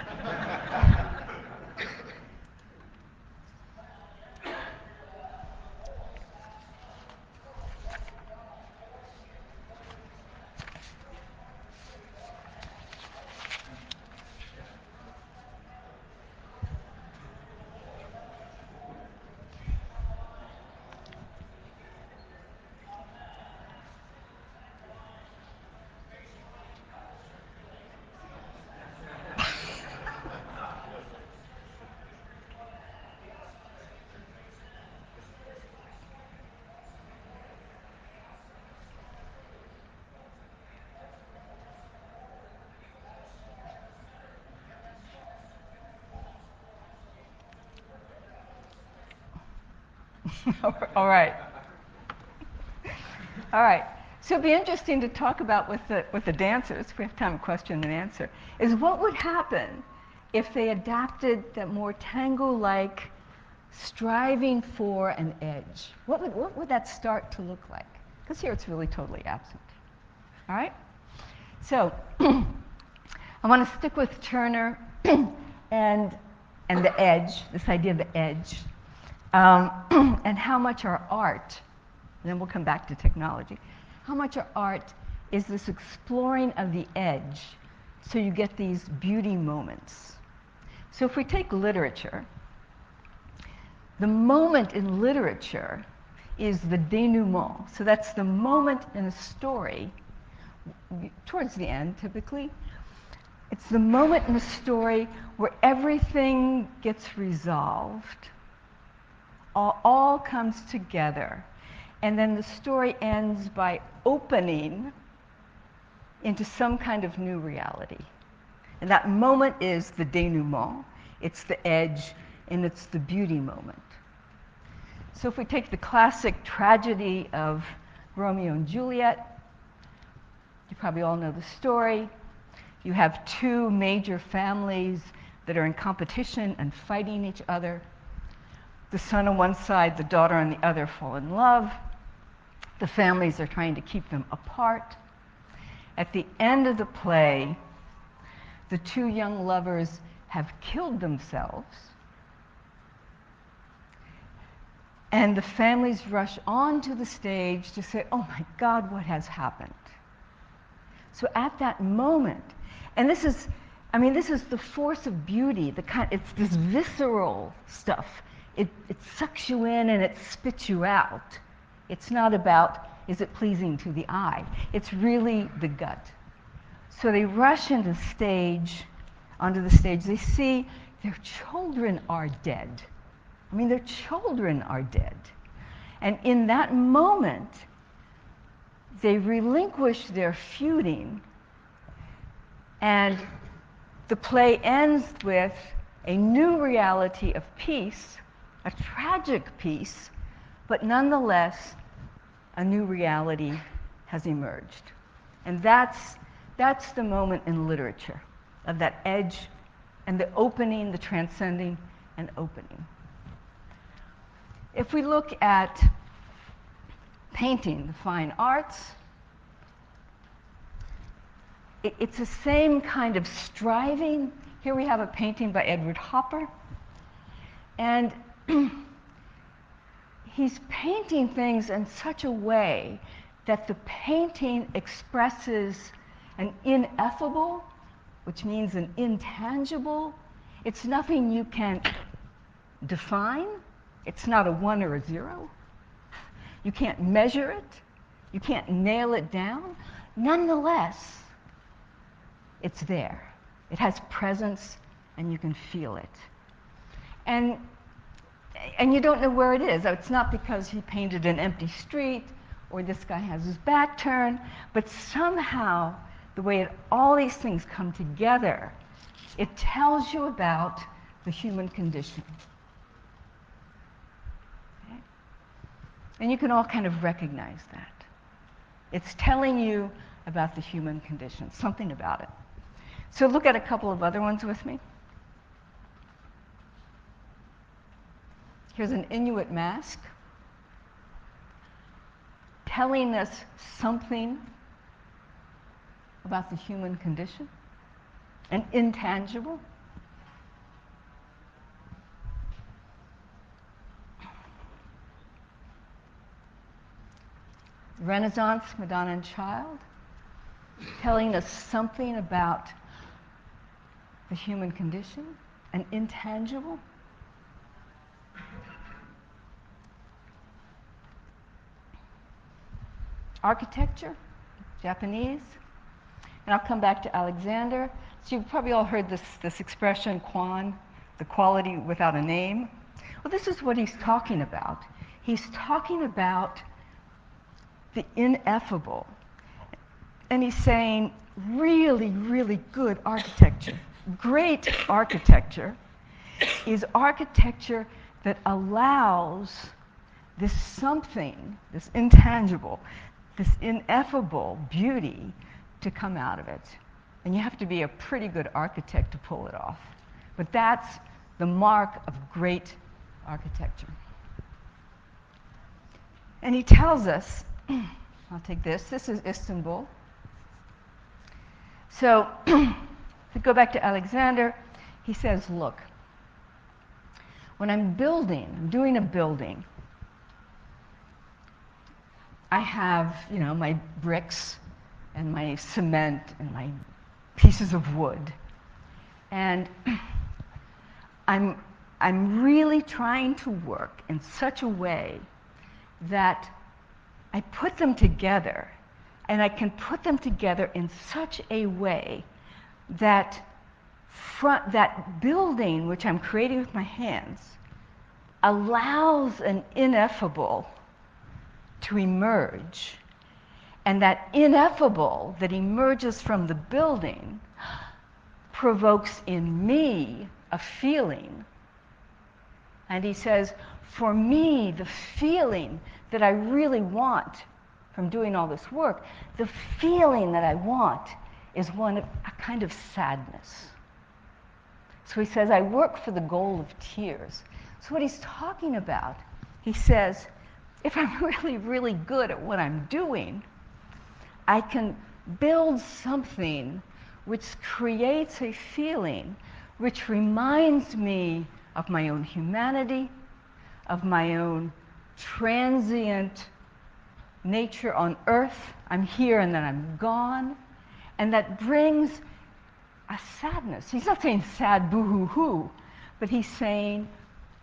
All right. All right. So it'd be interesting to talk about with the dancers, if we have time, question and answer, is what would happen if they adapted that more tango-like striving for an edge? What would that start to look like? Because here it's really totally absent. All right? So I want to stick with Turner and the edge, this idea of the edge, and how much our art, and then we'll come back to technology, How much of art is this exploring of the edge so you get these beauty moments? So if we take literature, the moment in literature is the denouement. So that's the moment in a story, towards the end typically. It's the moment in a story where everything gets resolved, all comes together, and then the story ends by opening into some kind of new reality. And that moment is the denouement, it's the edge, and it's the beauty moment. So if we take the classic tragedy of Romeo and Juliet, you probably all know the story. You have two major families that are in competition and fighting each other. The son on one side, the daughter on the other fall in love. The families are trying to keep them apart. At the end of the play, the two young lovers have killed themselves, and the families rush onto the stage to say, "Oh my God, what has happened?" So at that moment, and this is the force of beauty. It's this visceral stuff. It sucks you in and it spits you out. It's not about, is it pleasing to the eye? It's really the gut. So they rush onto the stage. They see their children are dead. Their children are dead. And in that moment, they relinquish their feuding, and the play ends with a new reality of peace, a tragic peace, but nonetheless, a new reality has emerged. And that's the moment in literature, of that edge and the opening, the transcending and opening. If we look at painting, the fine arts, it's the same kind of striving. Here we have a painting by Edward Hopper, and he's painting things in such a way that the painting expresses an ineffable, which means an intangible. It's nothing you can define. It's not a 1 or a 0. You can't measure it. You can't nail it down. Nonetheless, it's there. It has presence, and you can feel it. And you don't know where it is. It's not because he painted an empty street or this guy has his back turned, but somehow the way all these things come together, it tells you about the human condition. Okay? And you can all kind of recognize that. It's telling you about the human condition, something about it. So look at a couple of other ones with me. Here's an Inuit mask telling us something about the human condition, an intangible. Renaissance, Madonna and Child, telling us something about the human condition, an intangible. Architecture, Japanese, and I'll come back to Alexander. So you've probably all heard this expression, quan, the quality without a name. Well, this is what he's talking about. He's talking about the ineffable. And he's saying really, really good architecture, great architecture, is architecture that allows this something, this intangible, this ineffable beauty to come out of it. And you have to be a pretty good architect to pull it off. But that's the mark of great architecture. And he tells us, I'll take this is Istanbul. So, if we go back to Alexander, he says, look, when I'm doing a building, I have, my bricks and my cement and my pieces of wood. And I'm really trying to work in such a way that I put them together, and I can put them together in such a way that that building, which I'm creating with my hands, allows an ineffable to emerge. And that ineffable that emerges from the building provokes in me a feeling. And he says, for me, the feeling that I really want from doing all this work, the feeling that I want is one of a kind of sadness. So he says, I work for the goal of tears. So what he's talking about, he says, if I'm really, really good at what I'm doing, I can build something which creates a feeling which reminds me of my own humanity, of my own transient nature on earth. I'm here and then I'm gone. And that brings a sadness. He's not saying sad boo-hoo-hoo, but he's saying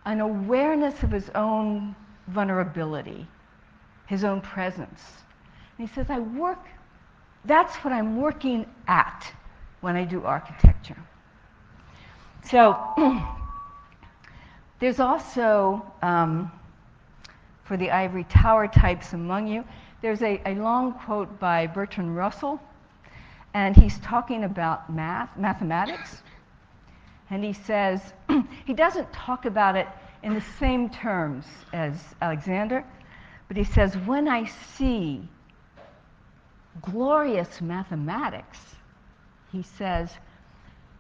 an awareness of his own vulnerability, his own presence. And he says, that's what I'm working at when I do architecture. So there's also, for the ivory tower types among you, there's a long quote by Bertrand Russell, and he's talking about mathematics. And he says, he doesn't talk about it in the same terms as Alexander, but he says, when I see glorious mathematics, he says,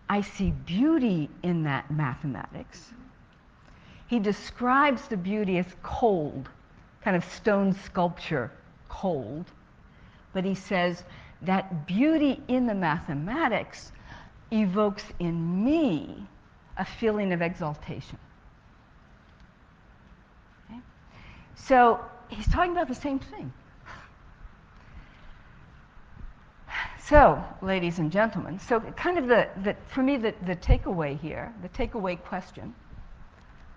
I see beauty in that mathematics. He describes the beauty as cold, kind of stone sculpture, cold. But he says that beauty in the mathematics evokes in me a feeling of exaltation. Okay? So he's talking about the same thing. So, ladies and gentlemen, so kind of for me, the takeaway here, the takeaway question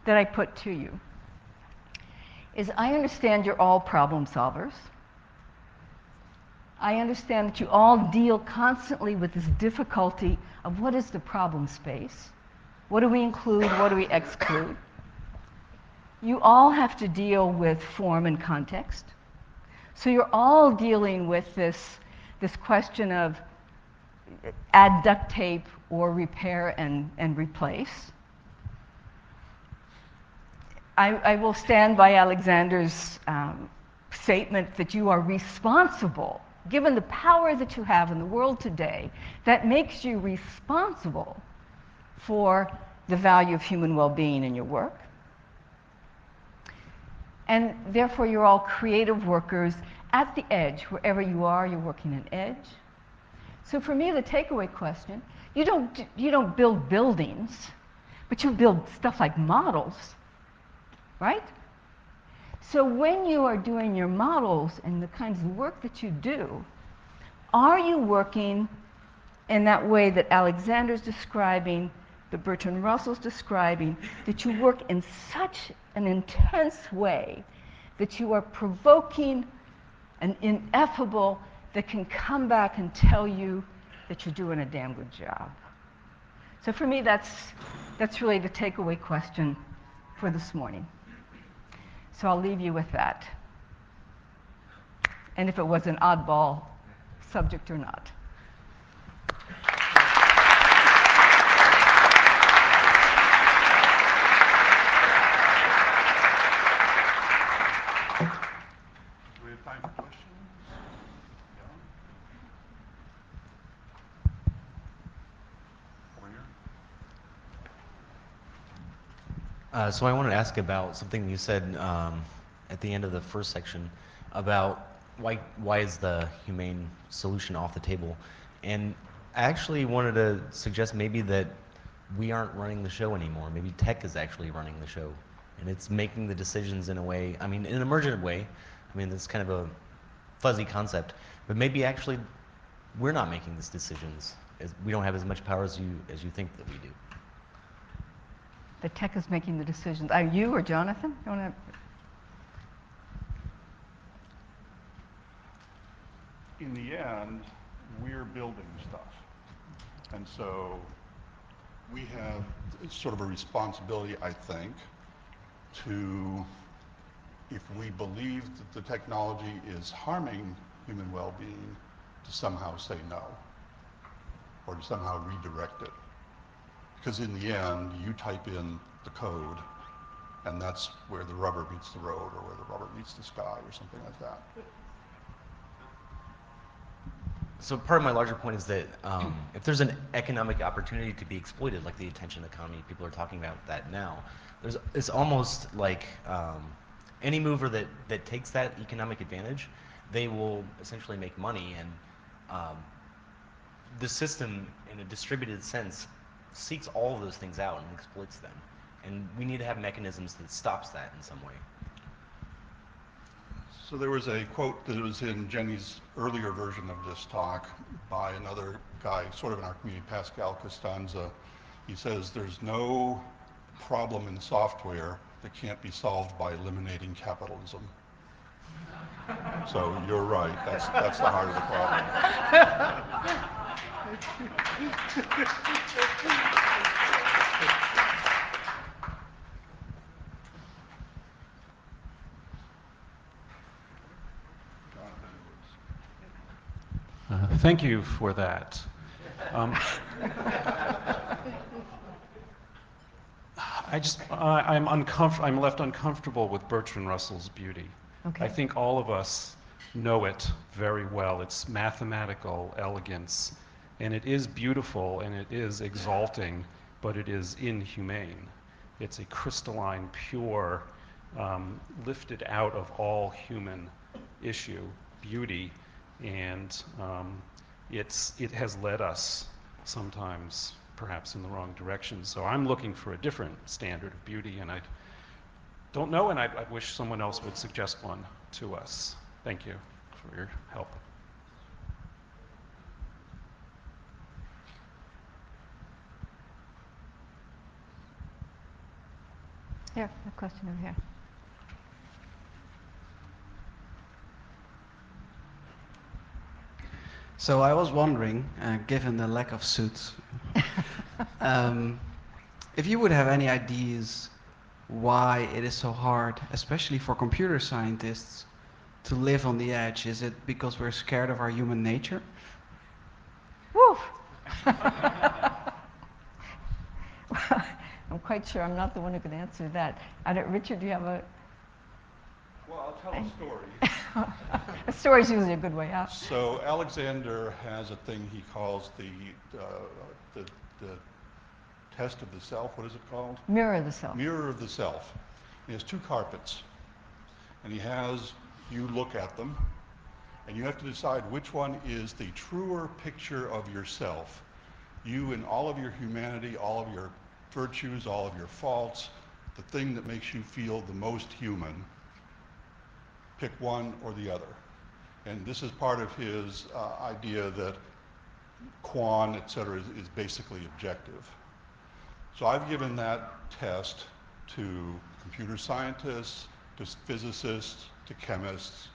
that I put to you is, I understand you're all problem solvers. I understand that you all deal constantly with this difficulty of what is the problem space? What do we include? What do we exclude? You all have to deal with form and context. So you're all dealing with this question of add duct tape or repair and replace. I will stand by Alexander's statement that you are responsible, given the power that you have in the world today, that makes you responsible for the value of human well-being in your work. And therefore, you're all creative workers at the edge. Wherever you are, you're working an edge. So for me, the takeaway question, you don't build buildings, but you build stuff like models, right? So when you are doing your models and the kinds of work that you do, are you working in that way that Alexander's describing, that Bertrand Russell's describing, that you work in such an intense way that you are provoking an ineffable that can come back and tell you that you're doing a damn good job? So for me, that's really the takeaway question for this morning. So I'll leave you with that. And if it was an oddball subject or not. Do we have time for questions? Yeah. Over here. So I wanted to ask about something you said at the end of the first section about why is the humane solution off the table? And I actually wanted to suggest maybe that we aren't running the show anymore. Maybe tech is actually running the show, and it's making the decisions in a way, I mean, in an emergent way. I mean, it's kind of fuzzy concept, but maybe actually we're not making these decisions. We don't have as much power as you think that we do. The tech is making the decisions. Are you or Jonathan? You wanna... In the end, we're building stuff. And so we have sort of a responsibility, I think, to, if we believe that the technology is harming human well-being, to somehow say no, or to somehow redirect it. Because in the end, you type in the code, and that's where the rubber meets the road, or where the rubber meets the sky, or something like that. So part of my larger point is that if there's an economic opportunity to be exploited, like the attention economy, people are talking about that now, it's almost like any mover that takes that economic advantage, they will essentially make money, and the system, in a distributed sense, seeks all of those things out and exploits them. And we need to have mechanisms that stops that in some way. So there was a quote that was in Jenny's earlier version of this talk by another guy, sort of in our community, Pascal Costanza. He says, there's no problem in software that can't be solved by eliminating capitalism. So you're right, that's the heart of the problem. Thank you for that. I'm left uncomfortable with Bertrand Russell's beauty. Okay. I think all of us know it very well. It's mathematical elegance, and it is beautiful, and it is exalting, but it is inhumane. It's a crystalline, pure, lifted out of all human issue, beauty, and it has led us sometimes perhaps in the wrong direction. So I'm looking for a different standard of beauty, and I don't know, and I wish someone else would suggest one to us. Thank you for your help. Here, a question over here. So I was wondering, given the lack of suits, if you would have any ideas why it is so hard, especially for computer scientists, to live on the edge. Is it because we're scared of our human nature? Woo! I'm quite sure I'm not the one who can answer that. Richard, do you have a... Well, I'll tell a story. A story is usually a good way out. So Alexander has a thing he calls the test of the self. What is it called? Mirror of the self. Mirror of the self. He has 2 carpets, and he has you look at them, and you have to decide which one is the truer picture of yourself. You in all of your humanity, all of your virtues, all of your faults, the thing that makes you feel the most human. Pick one or the other. And this is part of his idea that Quan, et cetera, is basically objective. So I've given that test to computer scientists, to physicists, to chemists,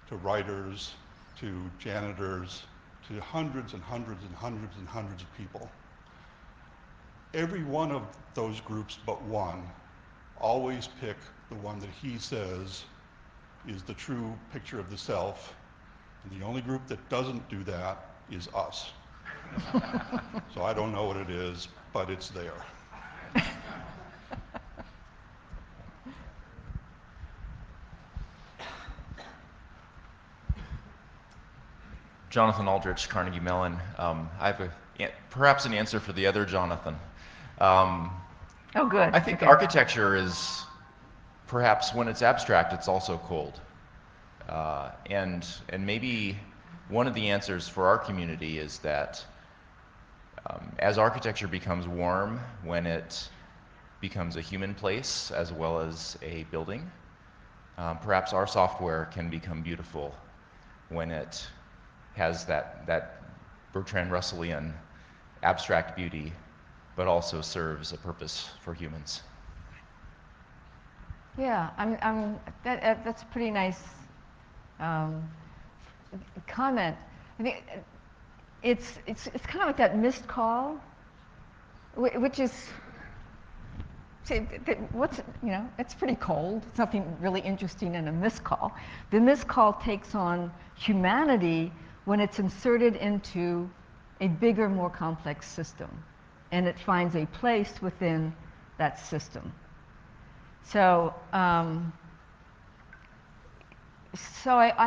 to writers, to janitors, to hundreds and hundreds and hundreds and hundreds of people. Every one of those groups but one always pick the one that he says is the true picture of the self, and the only group that doesn't do that is us. So I don't know what it is, but it's there. Jonathan Aldrich, Carnegie Mellon. I have perhaps an answer for the other Jonathan. Oh, good. I think okay. architecture is, perhaps when it's abstract, it's also cold. And maybe one of the answers for our community is that as architecture becomes warm, when it becomes a human place as well as a building, perhaps our software can become beautiful when it has that Bertrand Russellian abstract beauty, but also serves a purpose for humans. Yeah, that's a pretty nice comment. I think it's kind of like that missed call, which is, it's pretty cold. It's nothing really interesting in a missed call. The missed call takes on humanity when it's inserted into a bigger, more complex system, and it finds a place within that system. So, I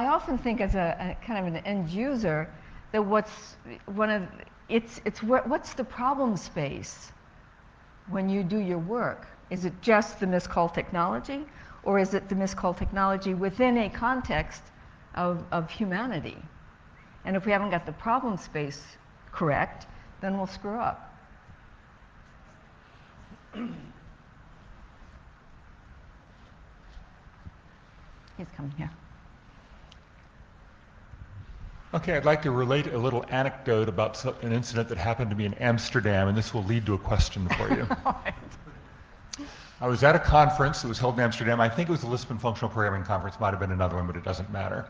often think as a kind of an end user that what's the problem space when you do your work? Is it just the miscalled technology, or is it the miscalled technology within a context of humanity? And if we haven't got the problem space correct, then we'll screw up. He's coming here. Okay, I'd like to relate a little anecdote about an incident that happened to me in Amsterdam, and this will lead to a question for you. All right. I was at a conference that was held in Amsterdam. I think it was the Lisbon Functional Programming Conference. Might have been another one, but it doesn't matter.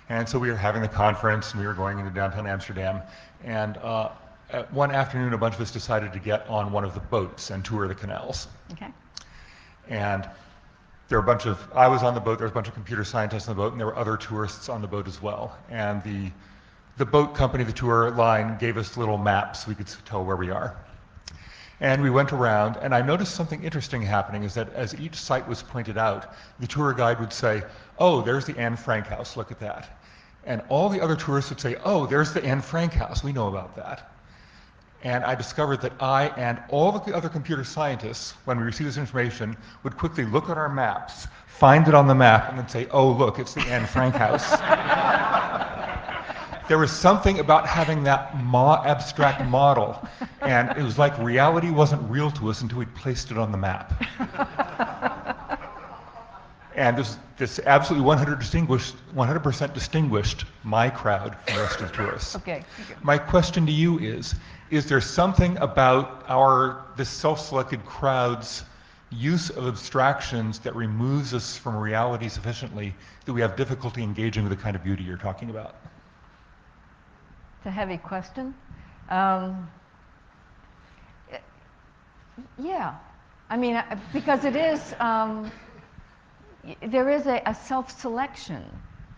And so we were having the conference, and we were going into downtown Amsterdam. And one afternoon, a bunch of us decided to get on one of the boats and tour the canals. Okay. And there were I was on the boat, there was a bunch of computer scientists on the boat, and there were other tourists on the boat as well. And the boat company, the tour line, gave us little maps so we could tell where we are. And we went around, and I noticed something interesting happening, is that as each site was pointed out, the tour guide would say, "Oh, there's the Anne Frank house, look at that." And all the other tourists would say, "Oh, there's the Anne Frank house, we know about that." And I discovered that I and all of the other computer scientists, when we received this information, would quickly look at our maps, find it on the map, and then say, "Oh, look, it's the Anne Frank house." There was something about having that abstract model, and it was like reality wasn't real to us until we placed it on the map. And this absolutely 100% distinguished my crowd from the rest of the tourists. Okay. My question to you is there something about this self-selected crowd's use of abstractions that removes us from reality sufficiently that we have difficulty engaging with the kind of beauty you're talking about? It's a heavy question. Yeah. I mean, because it is, there is a self-selection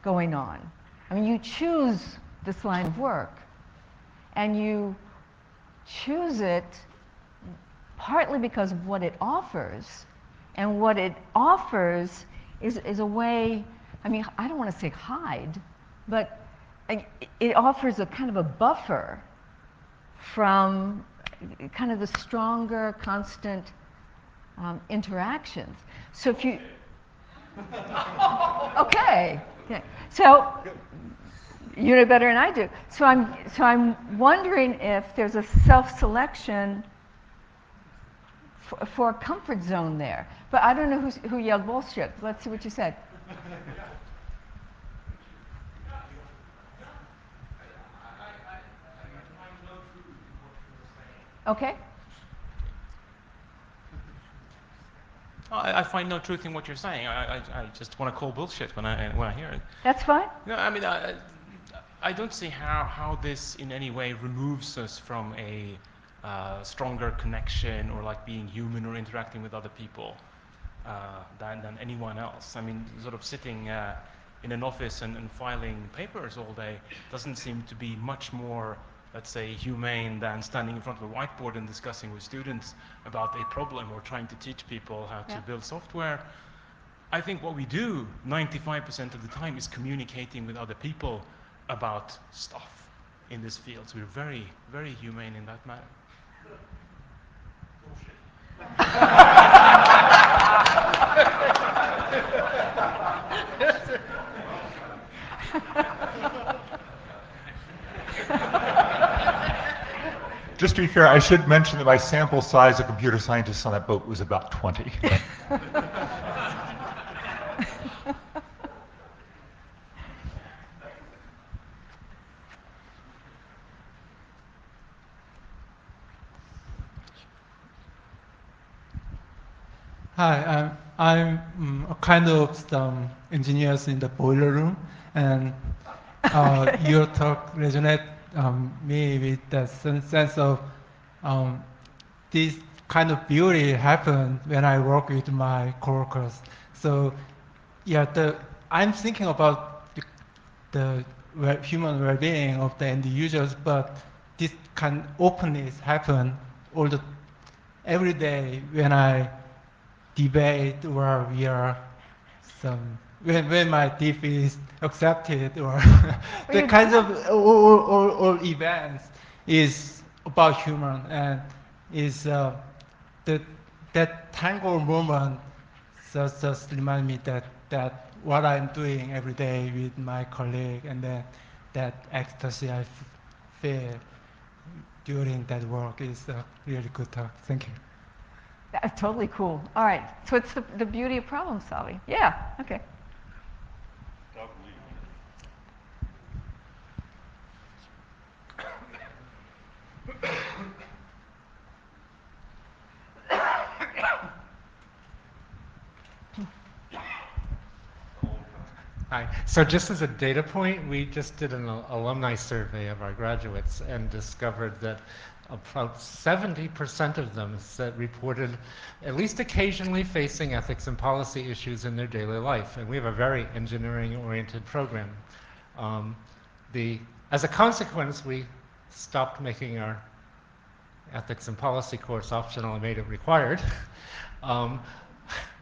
going on. I mean, you choose this line of work, and you choose it partly because of what it offers, and what it offers is a way, I mean, I don't want to say hide, but it offers a kind of a buffer from kind of the stronger, constant interactions. So if you... Okay. So you know better than I do. So I'm wondering if there's a self-selection for a comfort zone there. But I don't know who yelled bullshit. Let's see what you said. Okay. I find no truth in what you're saying. I just want to call bullshit when I hear it. That's fine. No, I mean, I don't see how this in any way removes us from a stronger connection or like being human or interacting with other people than anyone else. I mean, sort of sitting in an office and filing papers all day doesn't seem to be much more, let's say, humane than standing in front of a whiteboard and discussing with students about a problem or trying to teach people how to build software. I think what we do 95% of the time is communicating with other people about stuff in this field. So we're very, very humane in that matter. Just to be fair, I should mention that my sample size of computer scientists on that boat was about 20. Hi, I'm a kind of some engineers in the boiler room, and your talk resonate me with that sense of this kind of beauty happen when I work with my coworkers. So yeah, I'm thinking about the human well-being of the end users, but this kind of openness happen every day when I debate or we are when my tip is accepted or the kinds of all events is about human and is that tango moment just remind me that what I'm doing every day with my colleague and then that ecstasy I feel during that work is a really good talk. Thank you. That's totally cool. All right, so it's the beauty of problem solving. Yeah, okay. Hi. So just as a data point, we just did an alumni survey of our graduates and discovered that about 70% of them reported at least occasionally facing ethics and policy issues in their daily life. And we have a very engineering-oriented program. As a consequence, we stopped making our ethics and policy course optional and made it required. Not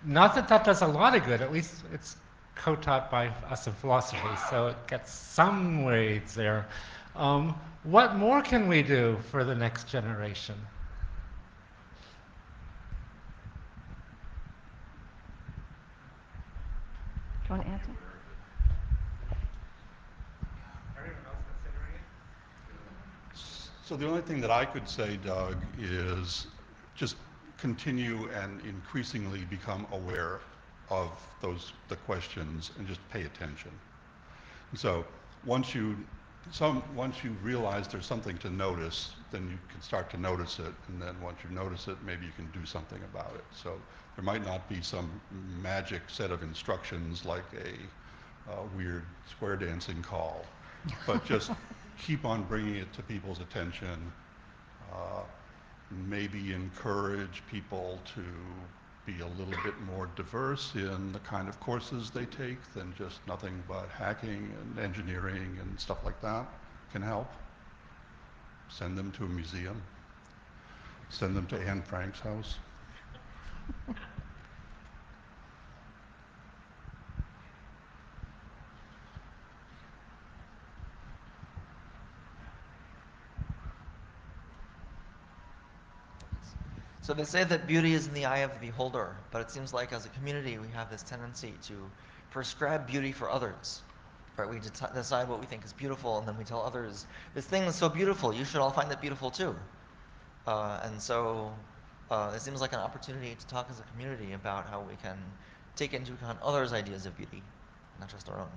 that that does a lot of good, at least it's co-taught by us in philosophy, so it gets some grades there. What more can we do for the next generation? Do you want to answer? So the only thing that I could say, Doug, is just continue and increasingly become aware of the questions and just pay attention. And so once you realize there's something to notice, then you can start to notice it, and then once you notice it, maybe you can do something about it. So there might not be some magic set of instructions like a weird square dancing call, but just keep on bringing it to people's attention. Maybe encourage people to be a little bit more diverse in the kind of courses they take than just nothing but hacking and engineering and stuff like that can help. Send them to a museum. Send them to Anne Frank's house. So they say that beauty is in the eye of the beholder, but it seems like as a community we have this tendency to prescribe beauty for others. Right? We decide what we think is beautiful, and then we tell others, this thing is so beautiful, you should all find it beautiful too. And so it seems like an opportunity to talk as a community about how we can take into account others' ideas of beauty, not just our own.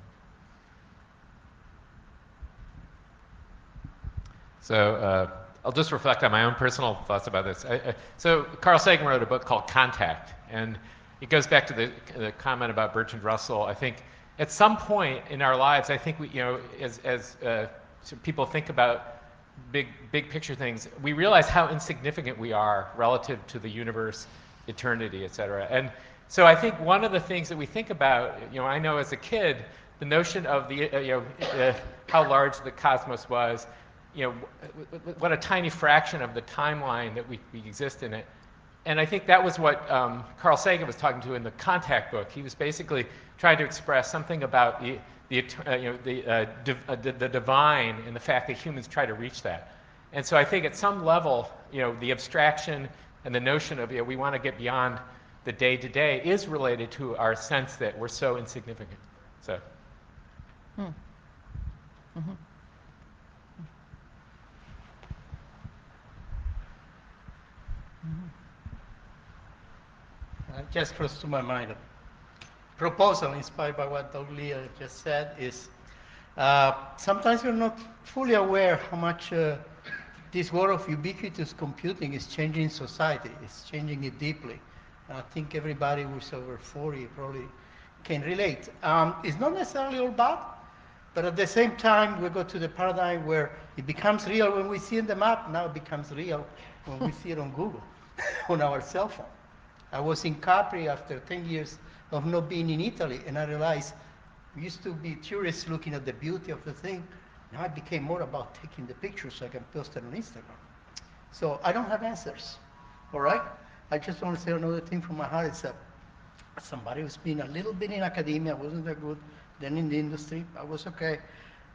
So I'll just reflect on my own personal thoughts about this. So Carl Sagan wrote a book called Contact, and it goes back to the comment about Bertrand Russell. I think at some point in our lives, I think we, as people think about big picture things, we realize how insignificant we are relative to the universe, eternity, et cetera. And so I think one of the things that we think about, I know as a kid, the notion of how large the cosmos was, what a tiny fraction of the timeline that we exist in it. And I think that was what Carl Sagan was talking to in the Contact book. He was basically trying to express something about the divine and the fact that humans try to reach that. And so I think at some level, the abstraction and the notion of we want to get beyond the day-to-day is related to our sense that we're so insignificant. So. Mm-hmm. Just crossed to my mind. A proposal inspired by what Doug Lear just said is sometimes we're not fully aware how much this world of ubiquitous computing is changing society. It's changing it deeply. And I think everybody who's over 40 probably can relate. It's not necessarily all bad, but at the same time, we go to the paradigm where it becomes real when we see in the map. Now it becomes real when we see it on Google, on our cell phone. I was in Capri after 10 years of not being in Italy, and I realized we used to be tourists looking at the beauty of the thing. Now it became more about taking the pictures so I can post it on Instagram. So I don't have answers, all right? I just want to say another thing from my heart is that somebody who's been a little bit in academia, wasn't that good, then in the industry, I was okay.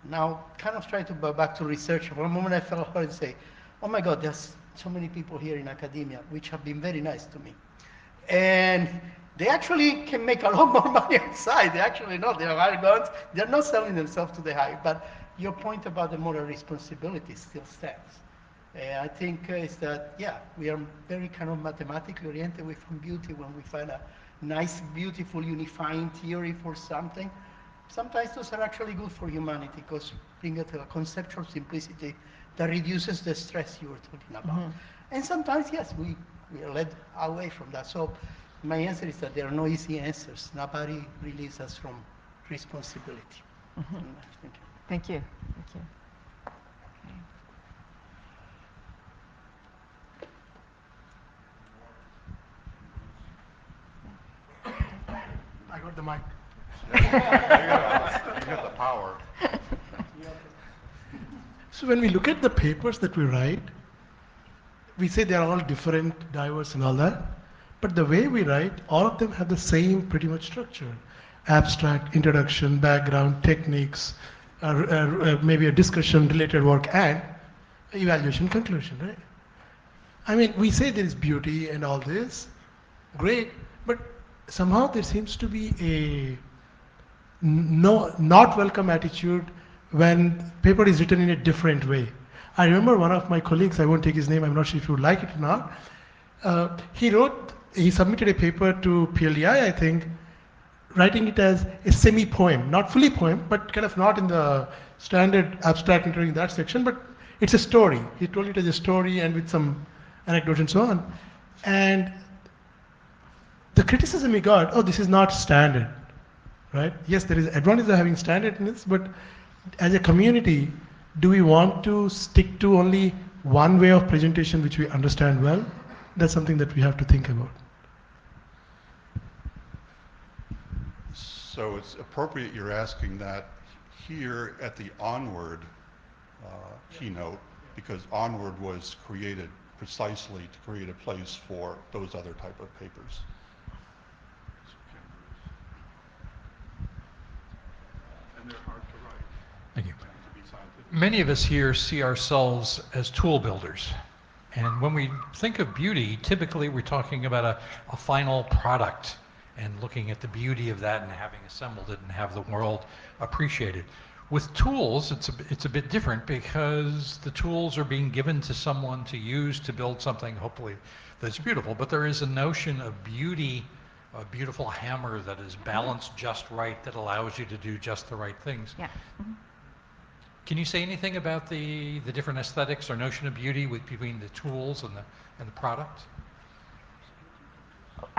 Now, kind of trying to go back to research. For a moment I felt hard to say, oh my God, there's so many people here in academia, which have been very nice to me. And they actually can make a lot more money outside. They actually know they are high guns. They're not selling themselves to the high. But your point about the moral responsibility still stands. I think is that, yeah, we are very kind of mathematically oriented. We find beauty when we find a nice, beautiful, unifying theory for something. Sometimes those are actually good for humanity because bring it to a conceptual simplicity that reduces the stress you were talking about. Mm-hmm. And sometimes, yes, we are led away from that. So my answer is that there are no easy answers. Nobody relieves us from responsibility. Mm-hmm. Thank you. Thank you. Thank you. I got the mic. You got the power. So when we look at the papers that we write, we say they're all different, diverse and all that, but the way we write, all of them have the same pretty much structure. Abstract, introduction, background, techniques, maybe a discussion, related work, and evaluation, conclusion, right? I mean, we say there is beauty and all this, great, but somehow there seems to be a not welcome attitude when paper is written in a different way. I remember one of my colleagues, I won't take his name, I'm not sure if you would like it or not, he submitted a paper to PLDI, I think, writing it as a semi-poem, not fully poem, but kind of not in the standard abstract entering that section, but it's a story. He told it as a story and with some anecdotes and so on. And the criticism he got, oh, this is not standard, right? Yes, there is advantage of having standard in this, but as a community, do we want to stick to only one way of presentation which we understand well? That's something that we have to think about. So it's appropriate you're asking that here at the Onward keynote, because Onward was created precisely to create a place for those other type of papers. And they're hard to write. Thank you. Many of us here see ourselves as tool builders. And when we think of beauty, typically we're talking about a final product and looking at the beauty of that and having assembled it and have the world appreciate it. With tools, it's a bit different because the tools are being given to someone to use to build something, hopefully, that's beautiful. But there is a notion of beauty, a beautiful hammer that is balanced just right, that allows you to do just the right things. Yeah. Mm-hmm. Can you say anything about the different aesthetics or notion of beauty between the tools and the product? So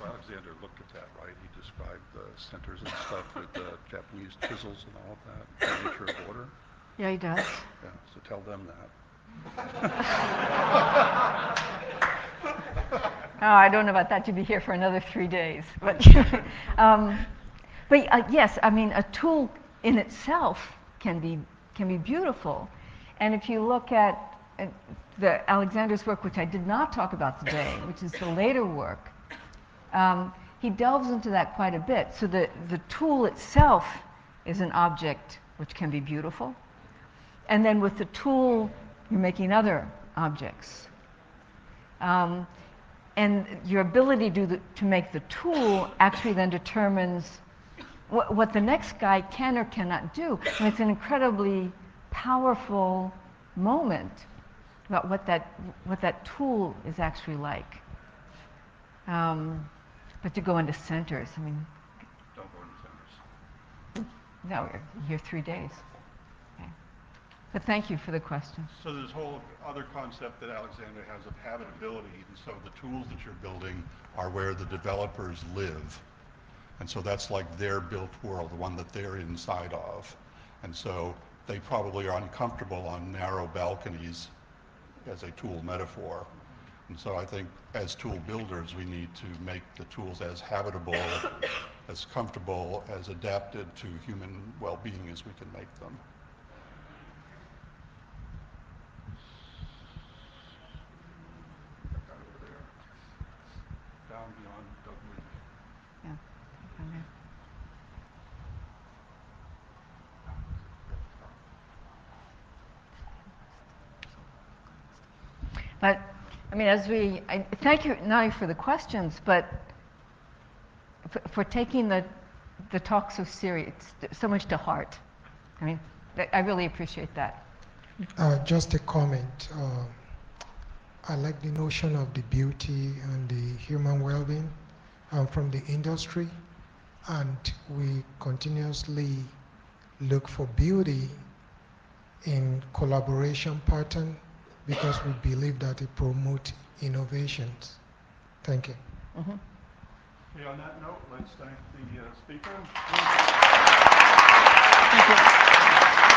Alexander looked at that, right? He described the centers and stuff with the Japanese chisels and all of that, the nature of order. Yeah, he does. Yeah, so tell them that. Oh, I don't know about that. You'd be here for another 3 days. But, yes, I mean, a tool in itself can be beautiful. And if you look at the Alexander's work, which I did not talk about today, which is the later work, he delves into that quite a bit. So the tool itself is an object which can be beautiful. And then with the tool, you're making other objects. And your ability to make the tool actually then determines what the next guy can or cannot do. And it's an incredibly powerful moment about what that tool is actually like. But to go into centers, I mean... Don't go into centers. No, you're here 3 days. Okay. But thank you for the question. So this whole other concept that Alexander has of habitability, and so the tools that you're building are where the developers live. And so that's like their built world, the one that they're inside of. And so they probably are uncomfortable on narrow balconies as a tool metaphor. And so I think as tool builders, we need to make the tools as habitable, as comfortable, as adapted to human well-being as we can make them. Down beyond Dogwood. Yeah. But, I mean, I thank you not only for the questions, but for taking the talk so serious, so much to heart. I mean, I really appreciate that. Just a comment. I like the notion of the beauty and the human well-being. I'm from the industry, and we continuously look for beauty in collaboration pattern because we believe that it promotes innovations. Thank you. Mm-hmm. Okay, on that note, let's thank the speaker. Thank you.